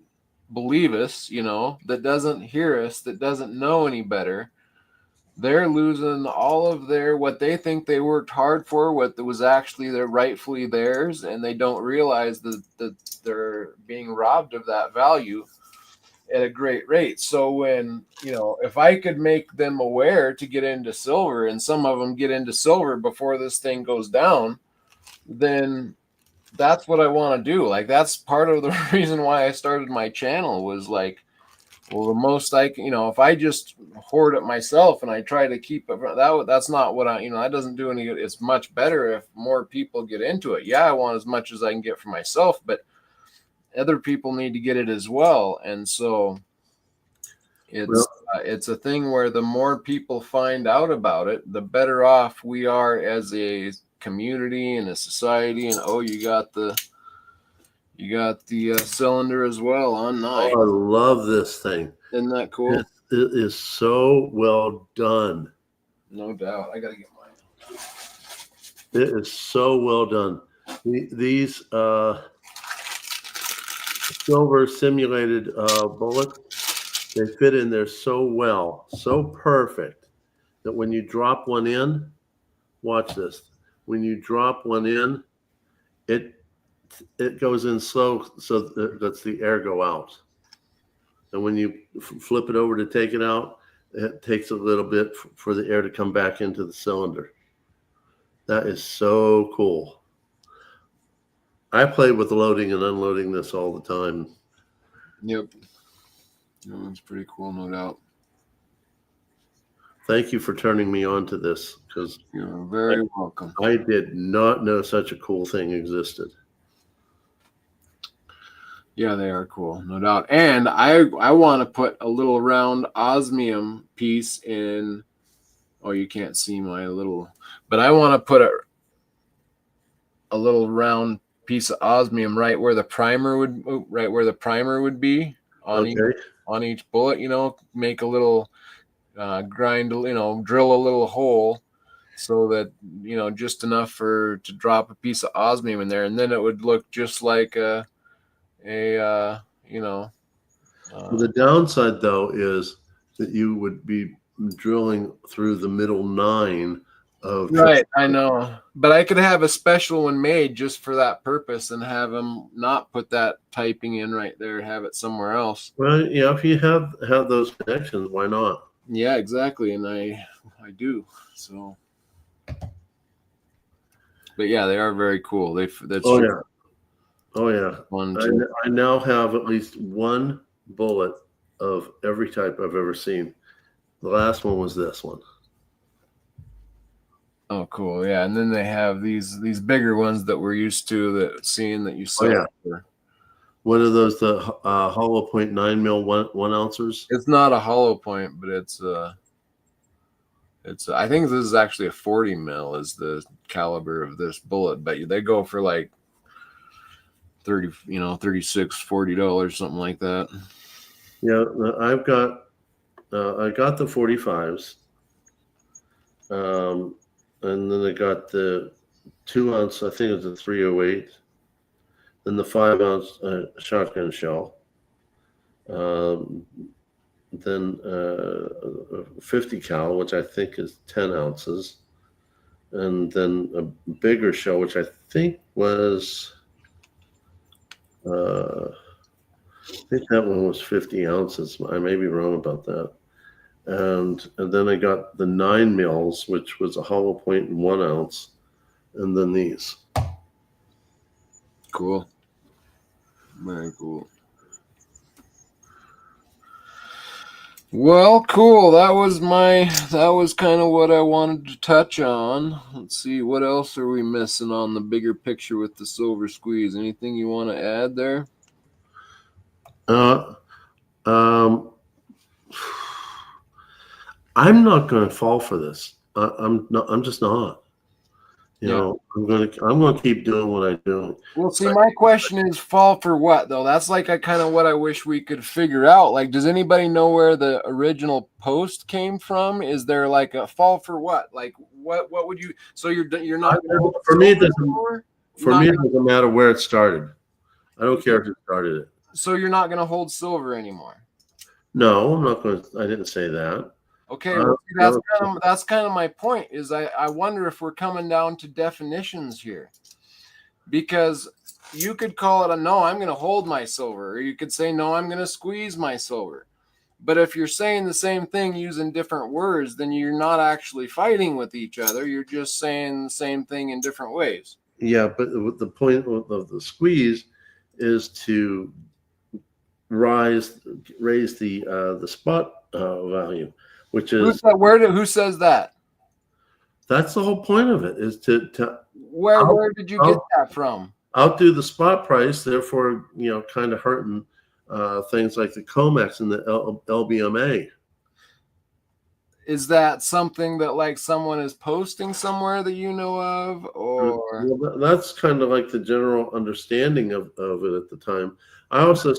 believe us, that doesn't hear us, that doesn't know any better, they're losing all of what they think they worked hard for, what was actually rightfully theirs, and they don't realize that they're being robbed of that value at a great rate. So when, if I could make them aware to get into silver, and some of them get into silver before this thing goes down, then that's what I want to do. Like, that's part of the reason why I started my channel, was like, well, the most I can, if I just hoard it myself and I try to keep it, that's not what that doesn't do any good. It's much better if more people get into it. Yeah, I want as much as I can get for myself, but other people need to get it as well. And so it's a thing where the more people find out about it, the better off we are as a community and a society. And you got the cylinder as well on 9. Oh, I love this thing. Isn't that cool? It is so well done. No doubt. I gotta get mine. It is so well done. These silver simulated bullets, they fit in there so well, so perfect, that when you drop one in, watch this. When you drop one in, it goes in slow, so that lets the air go out. And when you flip it over to take it out, it takes a little bit for the air to come back into the cylinder. That is so cool. I play with loading and unloading this all the time. Yep. It's pretty cool, no doubt. Thank you for turning me on to this, because You're very welcome. I did not know such a cool thing existed. Yeah, they are cool, no doubt. And I want to put a little round osmium piece in. Oh, you can't see my little, but I want to put a little round piece of osmium right where the primer would be on each bullet. You know, make a little grind. You know, drill a little hole so that just enough to drop a piece of osmium in there, and then it would look just like the downside, though, is that you would be drilling through the middle 9 of right. I know, but I could have a special one made just for that purpose and have them not put that typing in right there, have it somewhere else. Well, yeah, if you have those connections, why not? Yeah, exactly, and I do. So, but yeah, they are very cool. Oh yeah. Fun I now have at least one bullet of every type I've ever seen. The last one was this one. Oh, cool. Yeah, and then they have these bigger ones that we're used to that you sell. Oh, yeah. What are those? The hollow point 9 mil 1 ounces? It's not a hollow point, but it's I think this is actually a 40 mil is the caliber of this bullet, but they go for like $36, $40, something like that. Yeah, I got the 45s, and then I got the 2 ounce. I think it's a 308. Then the 5 ounce shotgun shell. Then 50 cal, which I think is 10 ounces, and then a bigger shell, which I think was. I think that one was 50 ounces. I may be wrong about that. And then I got the 9 mils, which was a hollow point in 1 ounce, and then these. Cool. Very cool. Well, cool. That was kind of what I wanted to touch on. Let's see, what else are we missing on the bigger picture with the Silver Squeeze? Anything you want to add there? I'm not going to fall for this. I'm just not. You know, I'm going to keep doing what I do. Well, see, my question is, fall for what though? That's like kind of what I wish we could figure out. Like, does anybody know where the original post came from? Is there like a fall for what? Like, what would you? So you're not for me. It doesn't matter where it started. I don't care if it started it. So you're not going to hold silver anymore? No, I'm not going to. I didn't say that. Okay, that's kind of my point. Is I wonder if we're coming down to definitions here, because you could call it a no, I'm going to hold my silver, or you could say no, I'm going to squeeze my silver. But if you're saying the same thing using different words, then you're not actually fighting with each other. You're just saying the same thing in different ways. Yeah, but the point of the squeeze is to raise the spot value, which is who says that? That's the whole point of it, is to where did you get that from? Outdo the spot price, therefore kind of hurting things like the COMEX and the LBMA. Is that something that like someone is posting somewhere that you know of, or? Well, that's kind of like the general understanding of it at the time. I also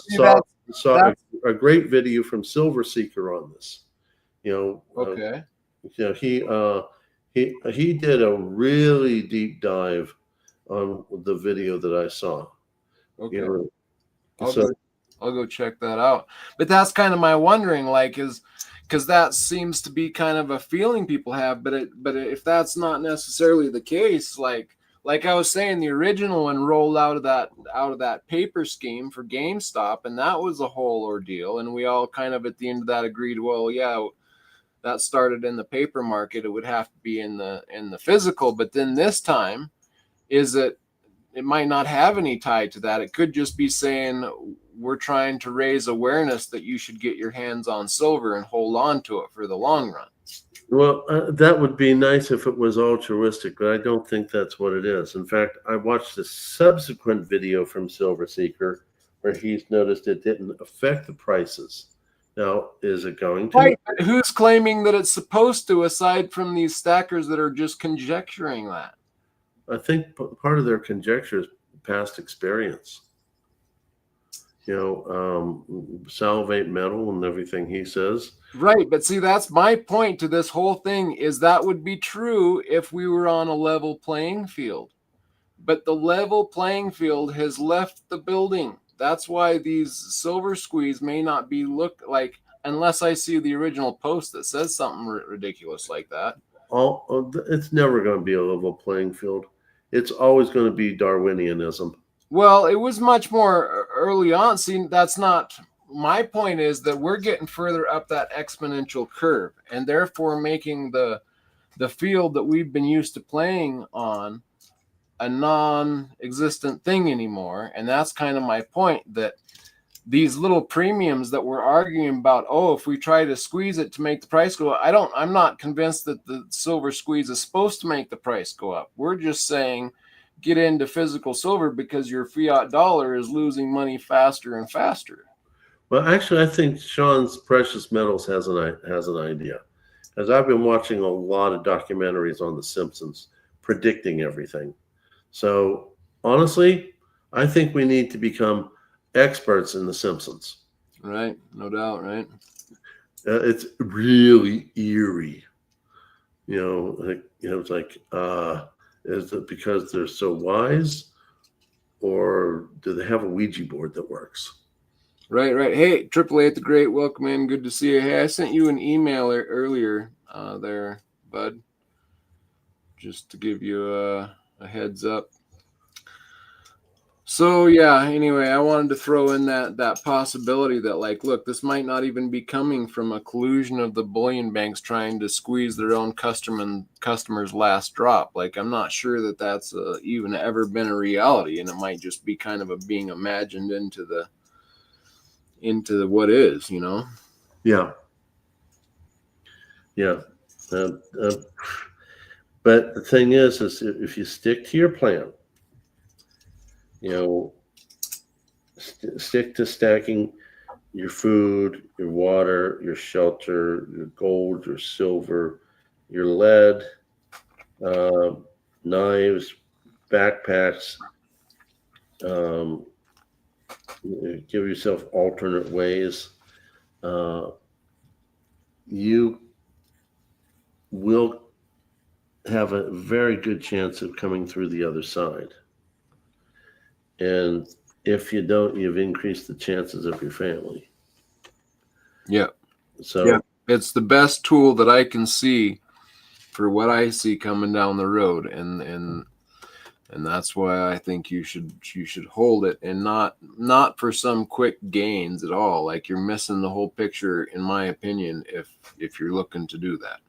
saw a great video from Silver Seeker on this. Okay. He did a really deep dive on the video that I saw. Okay. I'll go check that out. But that's kind of my wondering, like, is because that seems to be kind of a feeling people have, but if that's not necessarily the case, like I was saying, the original one rolled out of that paper scheme for GameStop, and that was a whole ordeal, and we all kind of at the end of that agreed, well, yeah, that started in the paper market, it would have to be in the physical. But then this time, is it might not have any tie to that. It could just be saying we're trying to raise awareness that you should get your hands on silver and hold on to it for the long run. Well, that would be nice if it was altruistic, but I don't think that's what it is. In fact, I watched a subsequent video from Silver Seeker where he's noticed it didn't affect the prices. Now, is it going to? Right, but who's claiming that it's supposed to, aside from these stackers that are just conjecturing that? I think part of their conjecture is past experience. Salivate metal and everything he says. Right, but see, that's my point to this whole thing, is that would be true if we were on a level playing field. But the level playing field has left the building. That's why these silver squeeze may not be look like, unless I see the original post that says something ridiculous like that. It's never going to be a level playing field. It's always going to be Darwinianism. Well, it was much more early on. See, that's not my point. Is that we're getting further up that exponential curve, and therefore making the field that we've been used to playing on a non-existent thing anymore. And that's kind of my point, that these little premiums that we're arguing about, if we try to squeeze it to make the price go up, I'm not convinced that the silver squeeze is supposed to make the price go up. We're just saying get into physical silver because your fiat dollar is losing money faster and faster. Well, actually, I think Sean's Precious Metals has an idea, as I've been watching a lot of documentaries on The Simpsons predicting everything. So honestly, I think we need to become experts in The Simpsons. Right, no doubt, right? It's really eerie. It's like, is it because they're so wise, or do they have a Ouija board that works? Right. Hey, AAA at the Great, welcome in. Good to see you. Hey, I sent you an email earlier there, bud, just to give you a heads up. So yeah, anyway, I wanted to throw in that possibility that, like, look, this might not even be coming from a collusion of the bullion banks trying to squeeze their own customers' last drop. Like, I'm not sure that that's even ever been a reality, and it might just be kind of being imagined into the what is, Yeah. But the thing is if you stick to your plan, stick to stacking your food, your water, your shelter, your gold, your silver, your lead, knives, backpacks, give yourself alternate ways. You will have a very good chance of coming through the other side. And if you don't, you've increased the chances of your family. Yeah. So yeah, it's the best tool that I can see for what I see coming down the road, and that's why I think you should hold it, and not for some quick gains at all. Like, you're missing the whole picture, in my opinion, if you're looking to do that.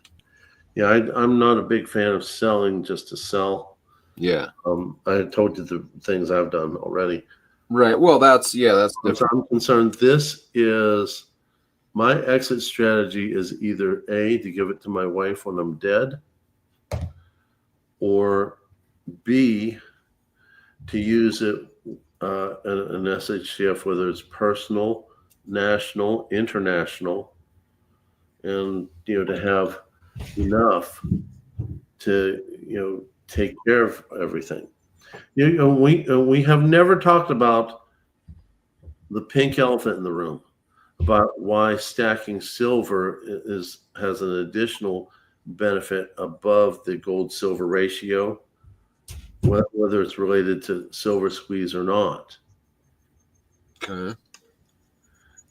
Yeah, I'm not a big fan of selling just to sell. Yeah. I told you the things I've done already. Right. Well, that's different. I'm concerned. This is my exit strategy is either A, to give it to my wife when I'm dead, or B, to use it in an SHCF, whether it's personal, national, international, and to have enough to take care of everything. We have never talked about the pink elephant in the room, about why stacking silver has an additional benefit above the gold silver ratio, whether it's related to silver squeeze or not. Okay.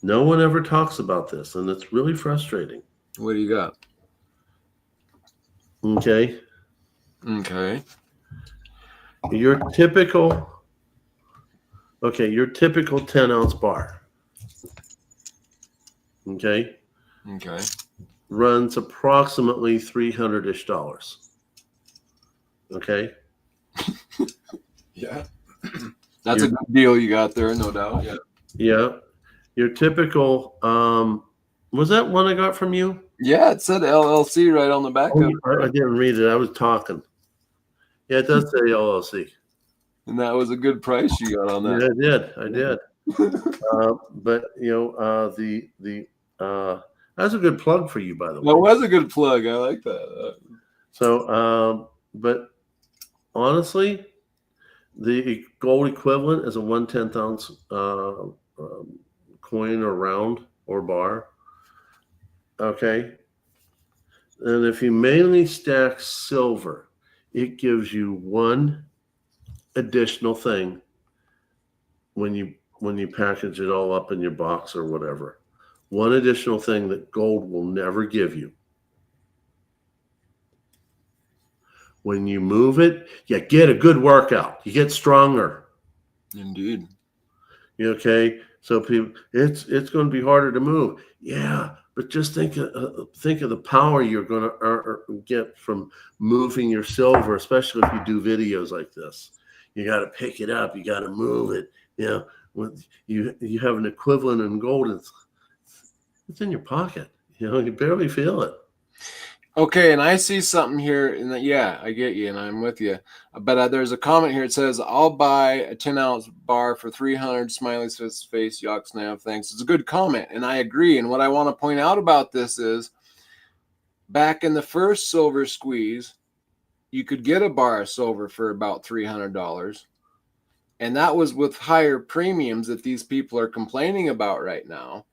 No one ever talks about this, and it's really frustrating. What do you got? Okay. Your typical 10-ounce bar. Okay. Runs approximately $300-ish. Okay. Yeah. That's a good deal you got there, no doubt. Yeah. Yeah. Your typical, was that one I got from you? Yeah, it said LLC right on the back of it. I didn't read it. I was talking. Yeah, it does say LLC. And that was a good price you got on that. Yeah, I did. But that's a good plug for you, by the way. That was a good plug. I like that. So, but honestly, the gold equivalent is a 1/10 ounce coin or round or bar. Okay. And if you mainly stack silver, it gives you one additional thing when you package it all up in your box or whatever. One additional thing that gold will never give you. When you move it, you get a good workout. You get stronger. Indeed. Okay, so people, it's going to be harder to move. Yeah, but just think of the power you're going to get from moving your silver, especially if you do videos like this. You got to pick it up. You got to move it. You know, when you have an equivalent in gold, it's in your pocket. You know, you barely feel it. Okay, and I see something here, and yeah, I get you, and I'm with you. But there's a comment here. It says, "I'll buy a 10-ounce bar for $300." Smiley face, Yoxnav. Thanks. It's a good comment, and I agree. And what I want to point out about this is, back in the first silver squeeze, you could get a bar of silver for about $300, and that was with higher premiums that these people are complaining about right now.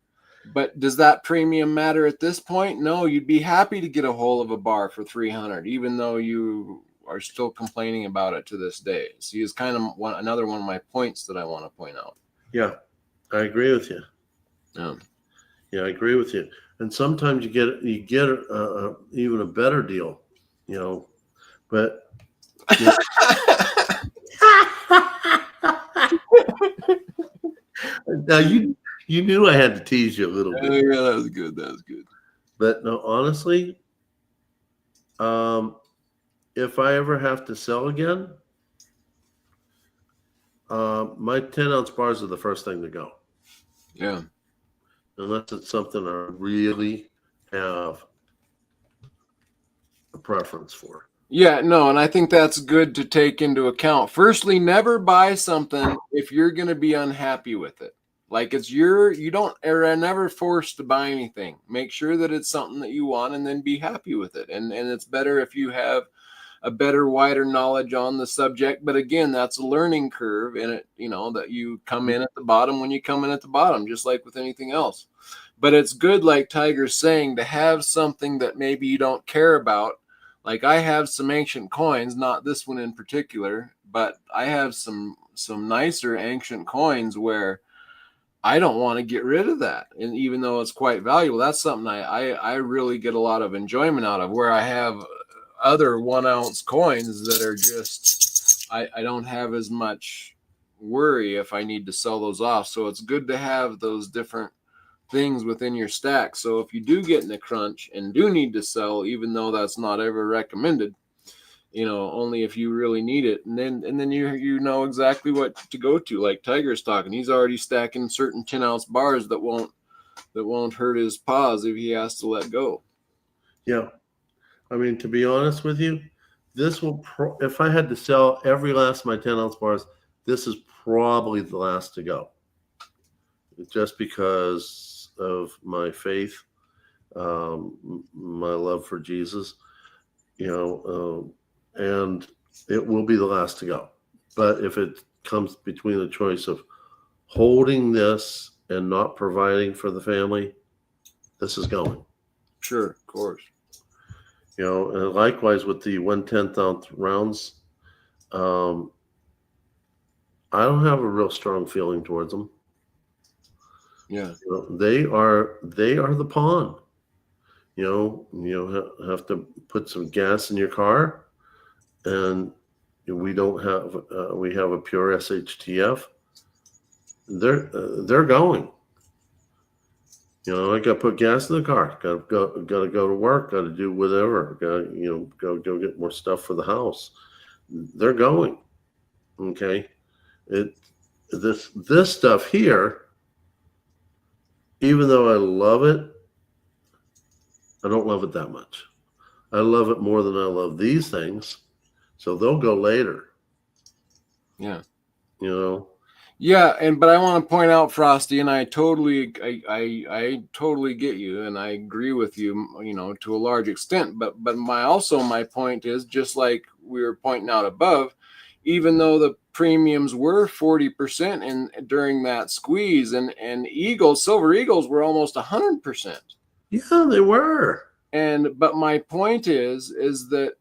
But does that premium matter at this point? No, you'd be happy to get a hold of a bar for $300, even though you are still complaining about it to this day. See, it's kind of another one of my points that I want to point out. Yeah, I agree with you. Yeah, I agree with you. And sometimes you get even a better deal, you know. But now you knew I had to tease you a little bit. Yeah, that was good. That was good. But no, honestly, if I ever have to sell again, my 10-ounce bars are the first thing to go. Yeah. Unless it's something I really have a preference for. Yeah, no, and I think that's good to take into account. Firstly, never buy something if you're going to be unhappy with it. Like are never forced to buy anything. Make sure that it's something that you want and then be happy with it. And it's better if you have a better, wider knowledge on the subject. But again, that's a learning curve in it, you know, that you come in at the bottom when you come in at the bottom, just like with anything else. But it's good, like Tiger's saying, to have something that maybe you don't care about. Like I have some ancient coins, not this one in particular, but I have some nicer ancient coins where I don't want to get rid of that. And even though it's quite valuable, that's something I really get a lot of enjoyment out of, where I have other 1-ounce coins that are just, I don't have as much worry if I need to sell those off. So it's good to have those different things within your stack. So if you do get in a crunch and do need to sell, even though that's not ever recommended, you know, only if you really need it, and then you know exactly what to go to. Like Tiger's talking, he's already stacking certain 10-ounce bars that won't hurt his paws if he has to let go. Yeah, I mean, to be honest with you, this will if I had to sell every last of my 10-ounce bars, this is probably the last to go, just because of my faith, my love for Jesus, you know. And it will be the last to go. But if it comes between the choice of holding this and not providing for the family, this is going. Sure, of course. You know, and likewise with the 1/10 ounce rounds, I don't have a real strong feeling towards them. Yeah, you know, they are the pawn. You know, have to put some gas in your car. And we don't have we have a pure SHTF. They're going. You know, I got to put gas in the car. Got to go to work. Got to do whatever. Got go get more stuff for the house. They're going. Okay, This stuff here, even though I love it, I don't love it that much. I love it more than I love these things. So they'll go later. Yeah. You know? Yeah, but I want to point out, Frosty, and I totally get you, and I agree with you, to a large extent. But my point is, just like we were pointing out above, even though the premiums were 40% during that squeeze, and Silver Eagles were almost 100%. Yeah, they were. But my point is that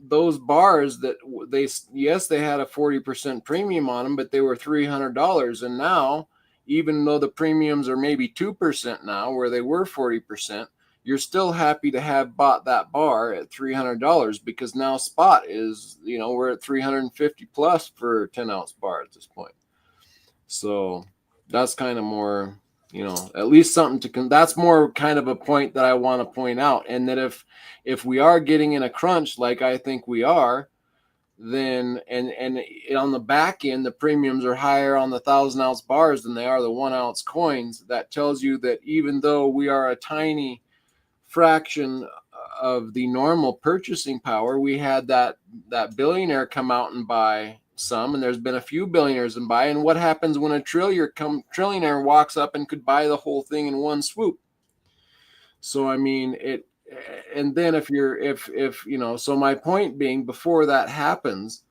those bars that they had a 40% premium on them, but they were $300. And now, even though the premiums are maybe 2% now, where they were 40%, you're still happy to have bought that bar at $300, because now spot is, we're at 350 plus for a 10-ounce bar at this point. So that's kind of more, at least something to that's more kind of a point that I want to point out. And that if we are getting in a crunch, like I think we are, then and on the back end, the premiums are higher on the 1,000-ounce bars than they are the 1-ounce coins. That tells you that even though we are a tiny fraction of the normal purchasing power, we had that billionaire come out and buy some, and there's been a few billionaires and buy. And what happens when a trillionaire walks up and could buy the whole thing in one swoop? So I mean it. And then if so my point being, before that happens,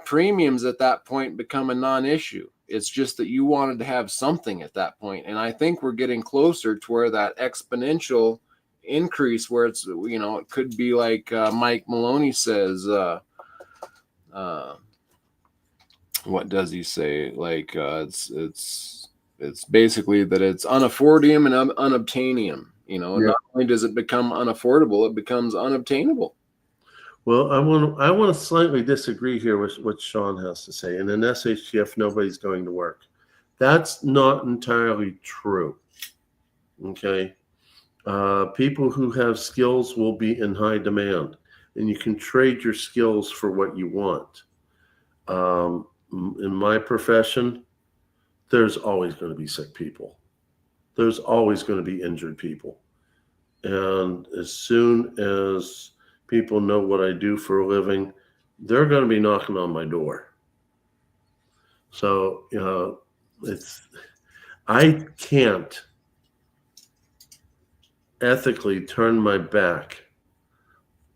premiums at that point become a non-issue. It's just that you wanted to have something at that point. And I think we're getting closer to where that exponential increase, where it's, it could be like Mike Maloney says, what does he say? Like it's basically that it's unaffordium and unobtainium. Not only does it become unaffordable, it becomes unobtainable. Well, I want to slightly disagree here with what Sean has to say. In an SHTF, nobody's going to work. That's not entirely true. Okay. People who have skills will be in high demand, and you can trade your skills for what you want. In my profession, there's always going to be sick people. There's always going to be injured people. And as soon as people know what I do for a living, they're going to be knocking on my door. So, I can't ethically turn my back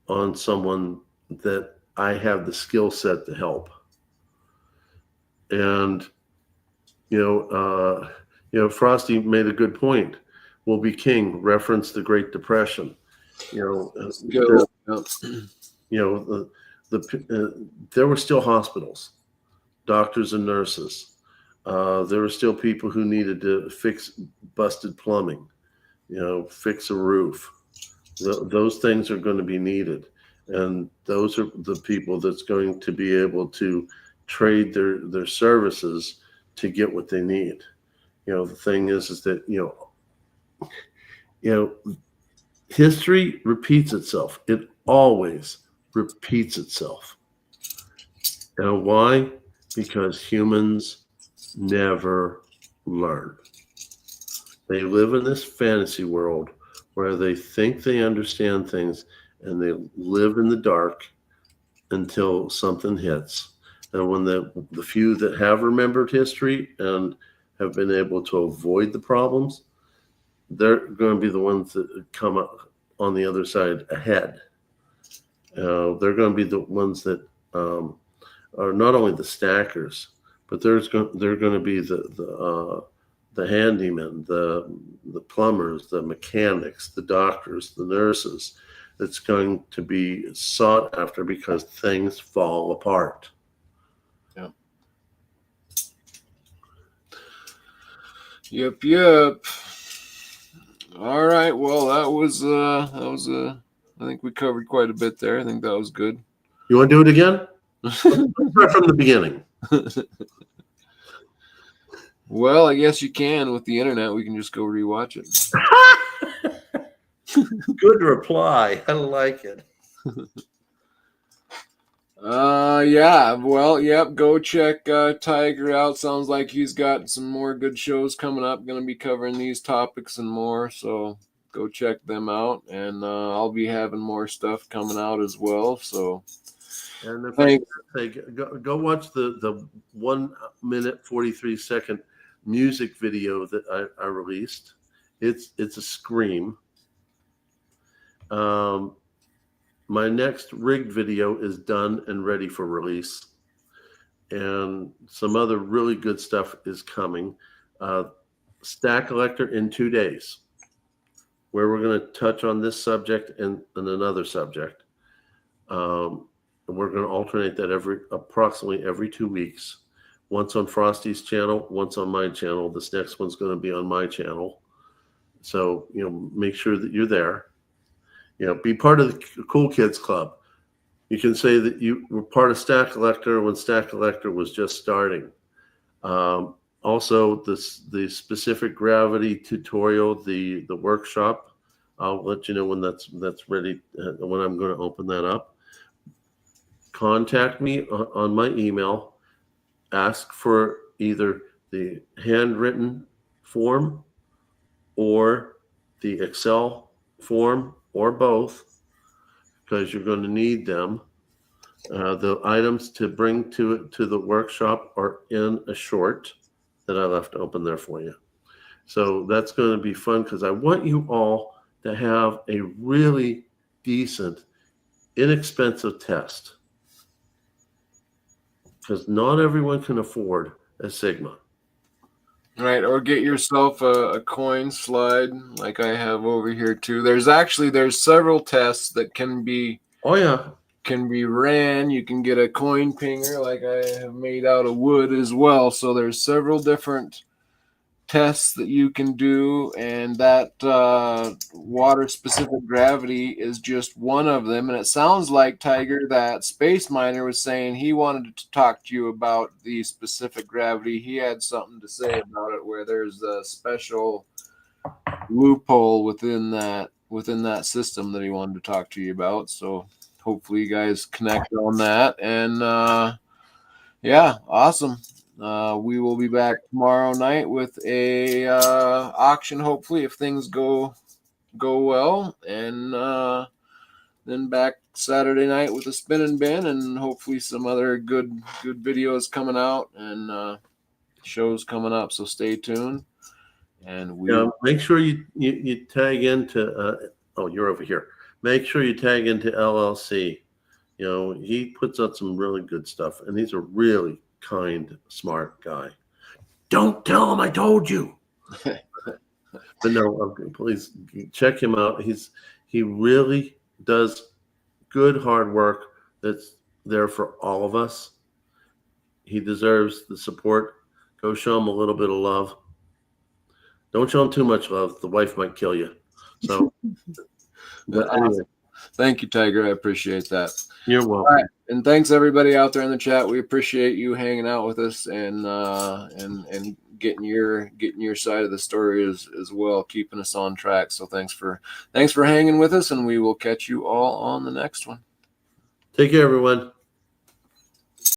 on someone that I have the skill set to help. And, Frosty made a good point. Will be king referenced the Great Depression. There were still hospitals, doctors and nurses. There were still people who needed to fix busted plumbing, fix a roof. Those things are going to be needed. And those are the people that's going to be able to trade their services to get what they need. The thing is that, history repeats itself. It always repeats itself. And why? Because humans never learn. They live in this fantasy world where they think they understand things, and they live in the dark until something hits. And when the few that have remembered history and have been able to avoid the problems, they're going to be the ones that come up on the other side ahead. They're going to be the ones that are not only the stackers, but they're going to be the handymen, the plumbers, the mechanics, the doctors, the nurses. That's going to be sought after because things fall apart. Yep. All right. Well, that was I think we covered quite a bit there. I think that was good. You want to do it again? Let's start from the beginning. Well, I guess you can with the internet. We can just go rewatch it. Good reply. I like it. Yeah, well, yep, go check Tiger out. Sounds like he's got some more good shows coming up, going to be covering these topics and more, so go check them out. And I'll be having more stuff coming out as well, so And if I thanks. can say, go watch the 1 minute 43-second music video that I released. It's a scream. My next rigged video is done and ready for release, and some other really good stuff is coming. Stack Collector in 2 days, where we're going to touch on this subject and another subject. And we're going to alternate that approximately every 2 weeks. Once on Frosty's channel, once on my channel. This next one's going to be on my channel. So, make sure that you're there. Be part of the Cool Kids Club. You can say that you were part of Stack Collector when Stack Collector was just starting. Also, the specific gravity tutorial, the workshop, I'll let you know when that's ready, when I'm going to open that up. Contact me on my email. Ask for either the handwritten form or the Excel form or both, because you're going to need them. The items to bring to the workshop are in a short that I left open there for you. So that's going to be fun, because I want you all to have a really decent, inexpensive test, because not everyone can afford a Sigma. Right, or get yourself a coin slide like I have over here too. There's several tests that can be ran. You can get a coin pinger like I have made out of wood as well. So there's several different tests that you can do, and that water specific gravity is just one of them. And it sounds like, Tiger, that Space Miner was saying he wanted to talk to you about the specific gravity. He had something to say about it, where there's a special loophole within that system that he wanted to talk to you about. So hopefully you guys connect on that. And yeah, awesome. We will be back tomorrow night with a auction, hopefully, if things go well, and then back Saturday night with a spin and bin, and hopefully some other good videos coming out and shows coming up. So stay tuned, and make sure you tag into. Oh, you're over here. Make sure you tag into LLC. He puts out some really good stuff, and he's a really kind, smart guy. Don't tell him I told you. But no, please check him out. He really does good, hard work that's there for all of us. He deserves the support. Go show him a little bit of love. Don't show him too much love. The wife might kill you. So, but anyway. Thank you, Tiger. I appreciate that. You're welcome. All right. And thanks everybody out there in the chat. We appreciate you hanging out with us and getting your side of the story as well, keeping us on track. So thanks for hanging with us, and we will catch you all on the next one. Take care, everyone.